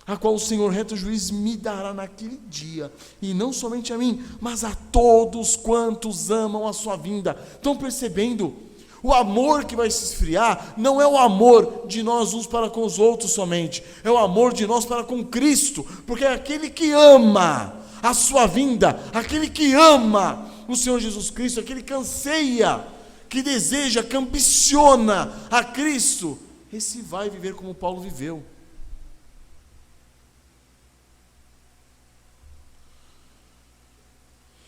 Speaker 1: a qual o Senhor reto juiz me dará naquele dia, e não somente a mim, mas a todos quantos amam a sua vinda. Estão percebendo? O amor que vai se esfriar não é o amor de nós uns para com os outros somente, é o amor de nós para com Cristo, porque é aquele que ama a sua vinda, aquele que ama o Senhor Jesus Cristo, aquele que anseia, que deseja, que ambiciona a Cristo, esse vai viver como Paulo viveu.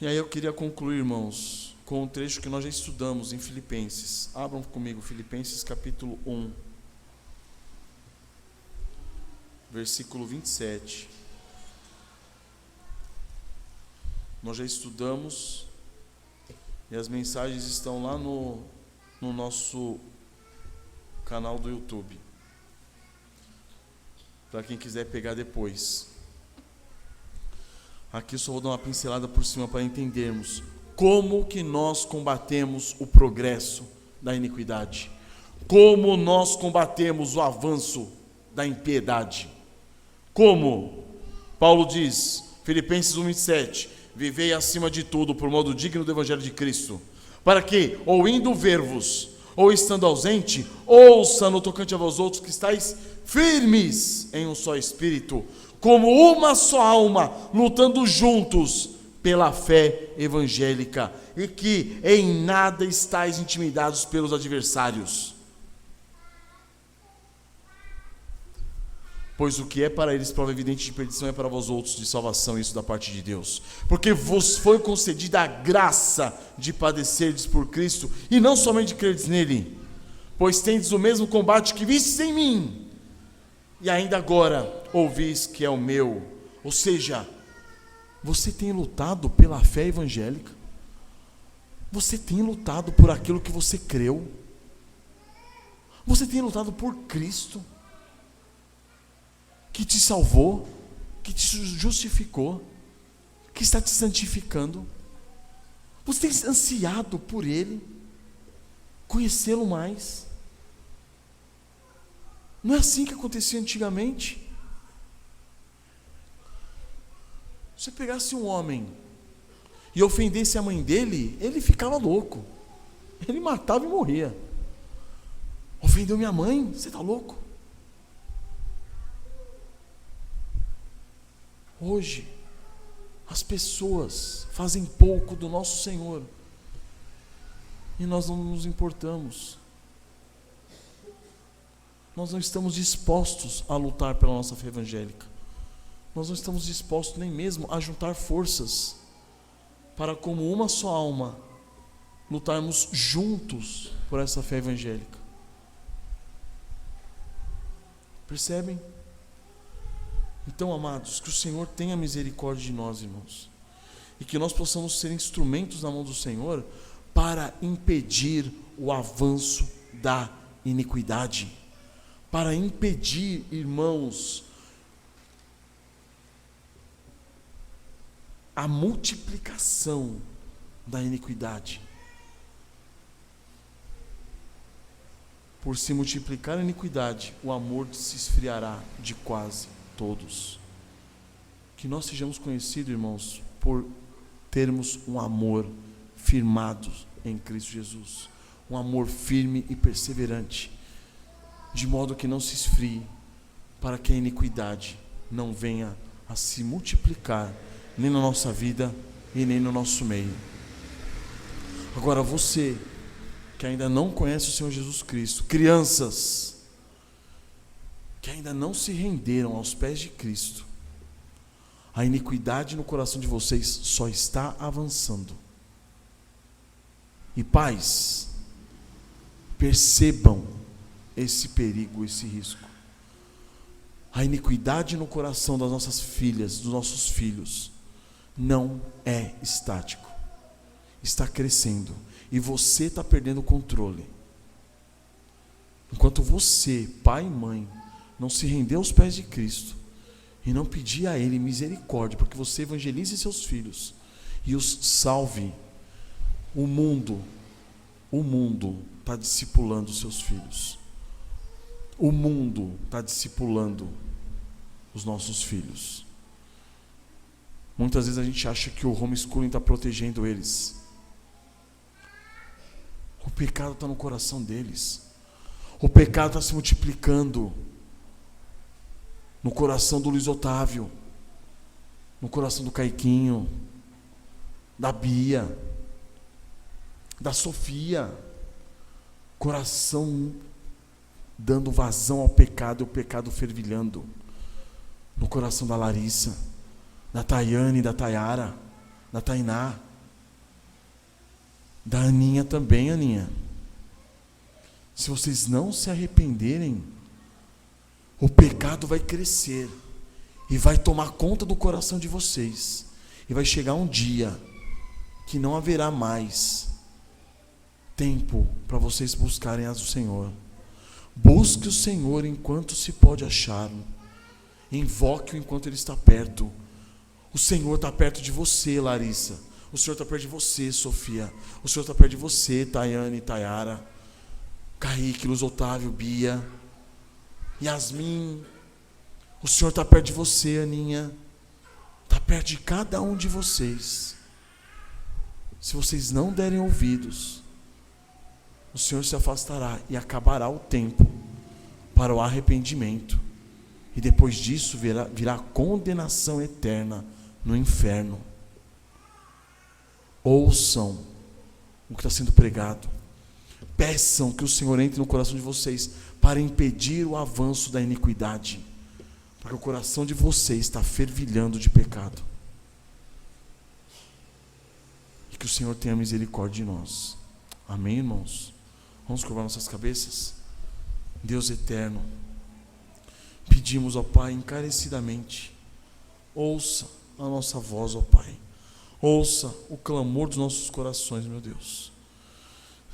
Speaker 1: E aí eu queria concluir, irmãos, com um trecho que nós já estudamos em Filipenses. Abram comigo, Filipenses capítulo 1, versículo 27. Nós já estudamos, e as mensagens estão lá no nosso canal do YouTube, para quem quiser pegar depois. Aqui eu só vou dar uma pincelada por cima para entendermos como que nós combatemos o progresso da iniquidade, como nós combatemos o avanço da impiedade. Como? Paulo diz, Filipenses 1:27, vivei acima de tudo por modo digno do evangelho de Cristo, para que, ou indo ver-vos, ou estando ausente, ouça no tocante a vós outros que estáis firmes em um só espírito, como uma só alma, lutando juntos pela fé evangélica, e que em nada estáis intimidados pelos adversários. Pois o que é para eles prova evidente de perdição é para vós outros de salvação, isso da parte de Deus. Porque vos foi concedida a graça de padecerdes por Cristo, e não somente de crerdes nele, pois tendes o mesmo combate que vistes em mim, e ainda agora ouvis que é o meu. Ou seja, você tem lutado pela fé evangélica, você tem lutado por aquilo que você creu, você tem lutado por Cristo, que te salvou, que te justificou, que está te santificando. Você tem ansiado por Ele, conhecê-lo mais. Não é assim que acontecia antigamente. Se você pegasse um homem e ofendesse a mãe dele, ele ficava louco, ele matava e morria. Ofendeu minha mãe? Você está louco? Hoje, as pessoas fazem pouco do nosso Senhor e nós não nos importamos. Nós não estamos dispostos a lutar pela nossa fé evangélica. Nós não estamos dispostos nem mesmo a juntar forças para, como uma só alma, lutarmos juntos por essa fé evangélica. Percebem? Então, amados, que o Senhor tenha misericórdia de nós, irmãos, e que nós possamos ser instrumentos na mão do Senhor para impedir o avanço da iniquidade, para impedir, irmãos, a multiplicação da iniquidade. Por se multiplicar a iniquidade, o amor se esfriará de quase todos. Que nós sejamos conhecidos, irmãos, por termos um amor firmado em Cristo Jesus, um amor firme e perseverante, de modo que não se esfrie, para que a iniquidade não venha a se multiplicar nem na nossa vida e nem no nosso meio. Agora, você que ainda não conhece o Senhor Jesus Cristo, crianças que ainda não se renderam aos pés de Cristo, a iniquidade no coração de vocês só está avançando. E pais, percebam esse perigo, esse risco. A iniquidade no coração das nossas filhas, dos nossos filhos, não é estático. Está crescendo. E você está perdendo o controle. Enquanto você, pai e mãe, não se render aos pés de Cristo e não pedir a Ele misericórdia, porque você evangelize seus filhos e os salve, o mundo está discipulando os seus filhos. O mundo está discipulando os nossos filhos. Muitas vezes a gente acha que o homeschooling está protegendo eles. O pecado está no coração deles. O pecado está se multiplicando no coração do Luiz Otávio, no coração do Caiquinho, da Bia, da Sofia. Coração dando vazão ao pecado e o pecado fervilhando no coração da Larissa, da Tayane, da Tayara, da Tainá, da Aninha também. Aninha, se vocês não se arrependerem, o pecado vai crescer e vai tomar conta do coração de vocês, e vai chegar um dia que não haverá mais tempo para vocês buscarem as do Senhor. Busque o Senhor enquanto se pode achá-lo. Invoque-o enquanto Ele está perto. O Senhor está perto de você, Larissa. O Senhor está perto de você, Sofia. O Senhor está perto de você, Tayane, Tayara, Kaique, Luiz Otávio, Bia, Yasmin. O Senhor está perto de você, Aninha. Está perto de cada um de vocês. Se vocês não derem ouvidos, o Senhor se afastará e acabará o tempo para o arrependimento. E depois disso virá condenação eterna no inferno. Ouçam o que está sendo pregado. Peçam que o Senhor entre no coração de vocês para impedir o avanço da iniquidade. Porque o coração de vocês está fervilhando de pecado. E que o Senhor tenha misericórdia de nós. Amém, irmãos? Vamos curvar nossas cabeças? Deus eterno, pedimos, ó Pai, encarecidamente, ouça a nossa voz, ó Pai. Ouça o clamor dos nossos corações, meu Deus.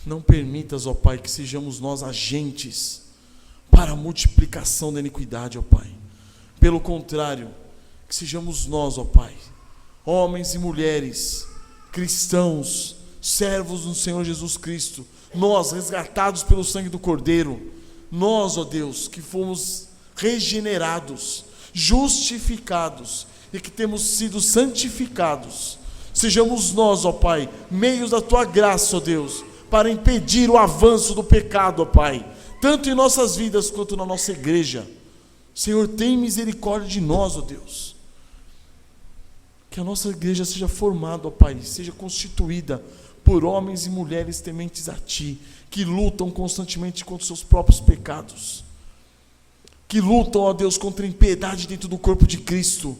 Speaker 1: Não permitas, ó Pai, que sejamos nós agentes para a multiplicação da iniquidade, ó Pai. Pelo contrário, que sejamos nós, ó Pai, homens e mulheres, cristãos, servos do Senhor Jesus Cristo, nós resgatados pelo sangue do Cordeiro, nós, ó Deus, que fomos regenerados, justificados e que temos sido santificados, sejamos nós, ó Pai, meios da Tua graça, ó Deus, para impedir o avanço do pecado, ó Pai, tanto em nossas vidas quanto na nossa igreja. Senhor, tem misericórdia de nós, ó Deus. Que a nossa igreja seja formada, ó Pai, seja constituída por homens e mulheres tementes a Ti, que lutam constantemente contra os seus próprios pecados, que lutam, ó Deus, contra a impiedade dentro do corpo de Cristo,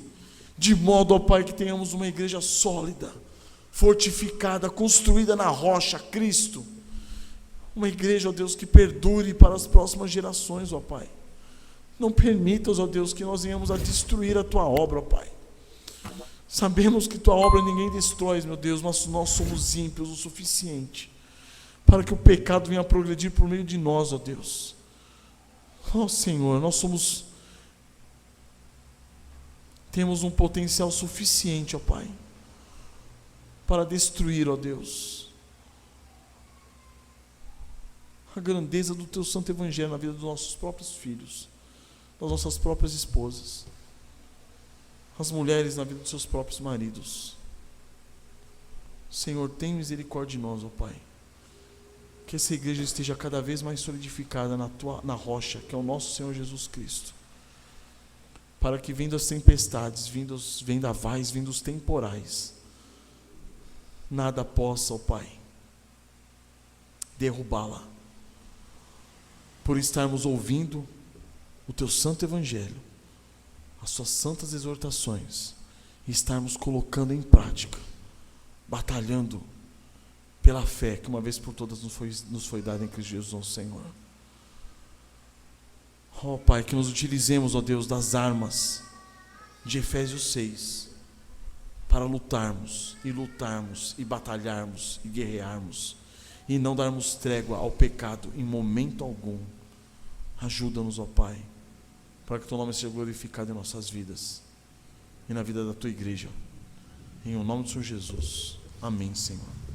Speaker 1: de modo, ó Pai, que tenhamos uma igreja sólida, fortificada, construída na rocha, Cristo, uma igreja, ó Deus, que perdure para as próximas gerações, ó Pai. Não permitas, ó Deus, que nós venhamos a destruir a Tua obra, ó Pai. Sabemos que Tua obra ninguém destrói, meu Deus, mas nós somos ímpios o suficiente para que o pecado venha a progredir por meio de nós, ó Deus. Ó Senhor, nós temos um potencial suficiente, ó Pai, para destruir, ó Deus, a grandeza do Teu santo evangelho na vida dos nossos próprios filhos, das nossas próprias esposas, as mulheres na vida dos seus próprios maridos. Senhor, tem misericórdia de nós, ó Pai. Que essa igreja esteja cada vez mais solidificada na rocha, que é o nosso Senhor Jesus Cristo. Para que, vindo as tempestades, vindo os vendavais, vindo os temporais, nada possa, ó Pai, derrubá-la. Por estarmos ouvindo o Teu santo evangelho, as Suas santas exortações, e estarmos colocando em prática, batalhando pela fé que uma vez por todas nos foi dada em Cristo Jesus, nosso Senhor. Ó Pai, que nos utilizemos, ó Deus, das armas de Efésios 6 para lutarmos e batalharmos e guerrearmos e não darmos trégua ao pecado em momento algum. Ajuda-nos, ó Pai, para que o Teu nome seja glorificado em nossas vidas e na vida da Tua igreja. Em o nome do Senhor Jesus. Amém, Senhor.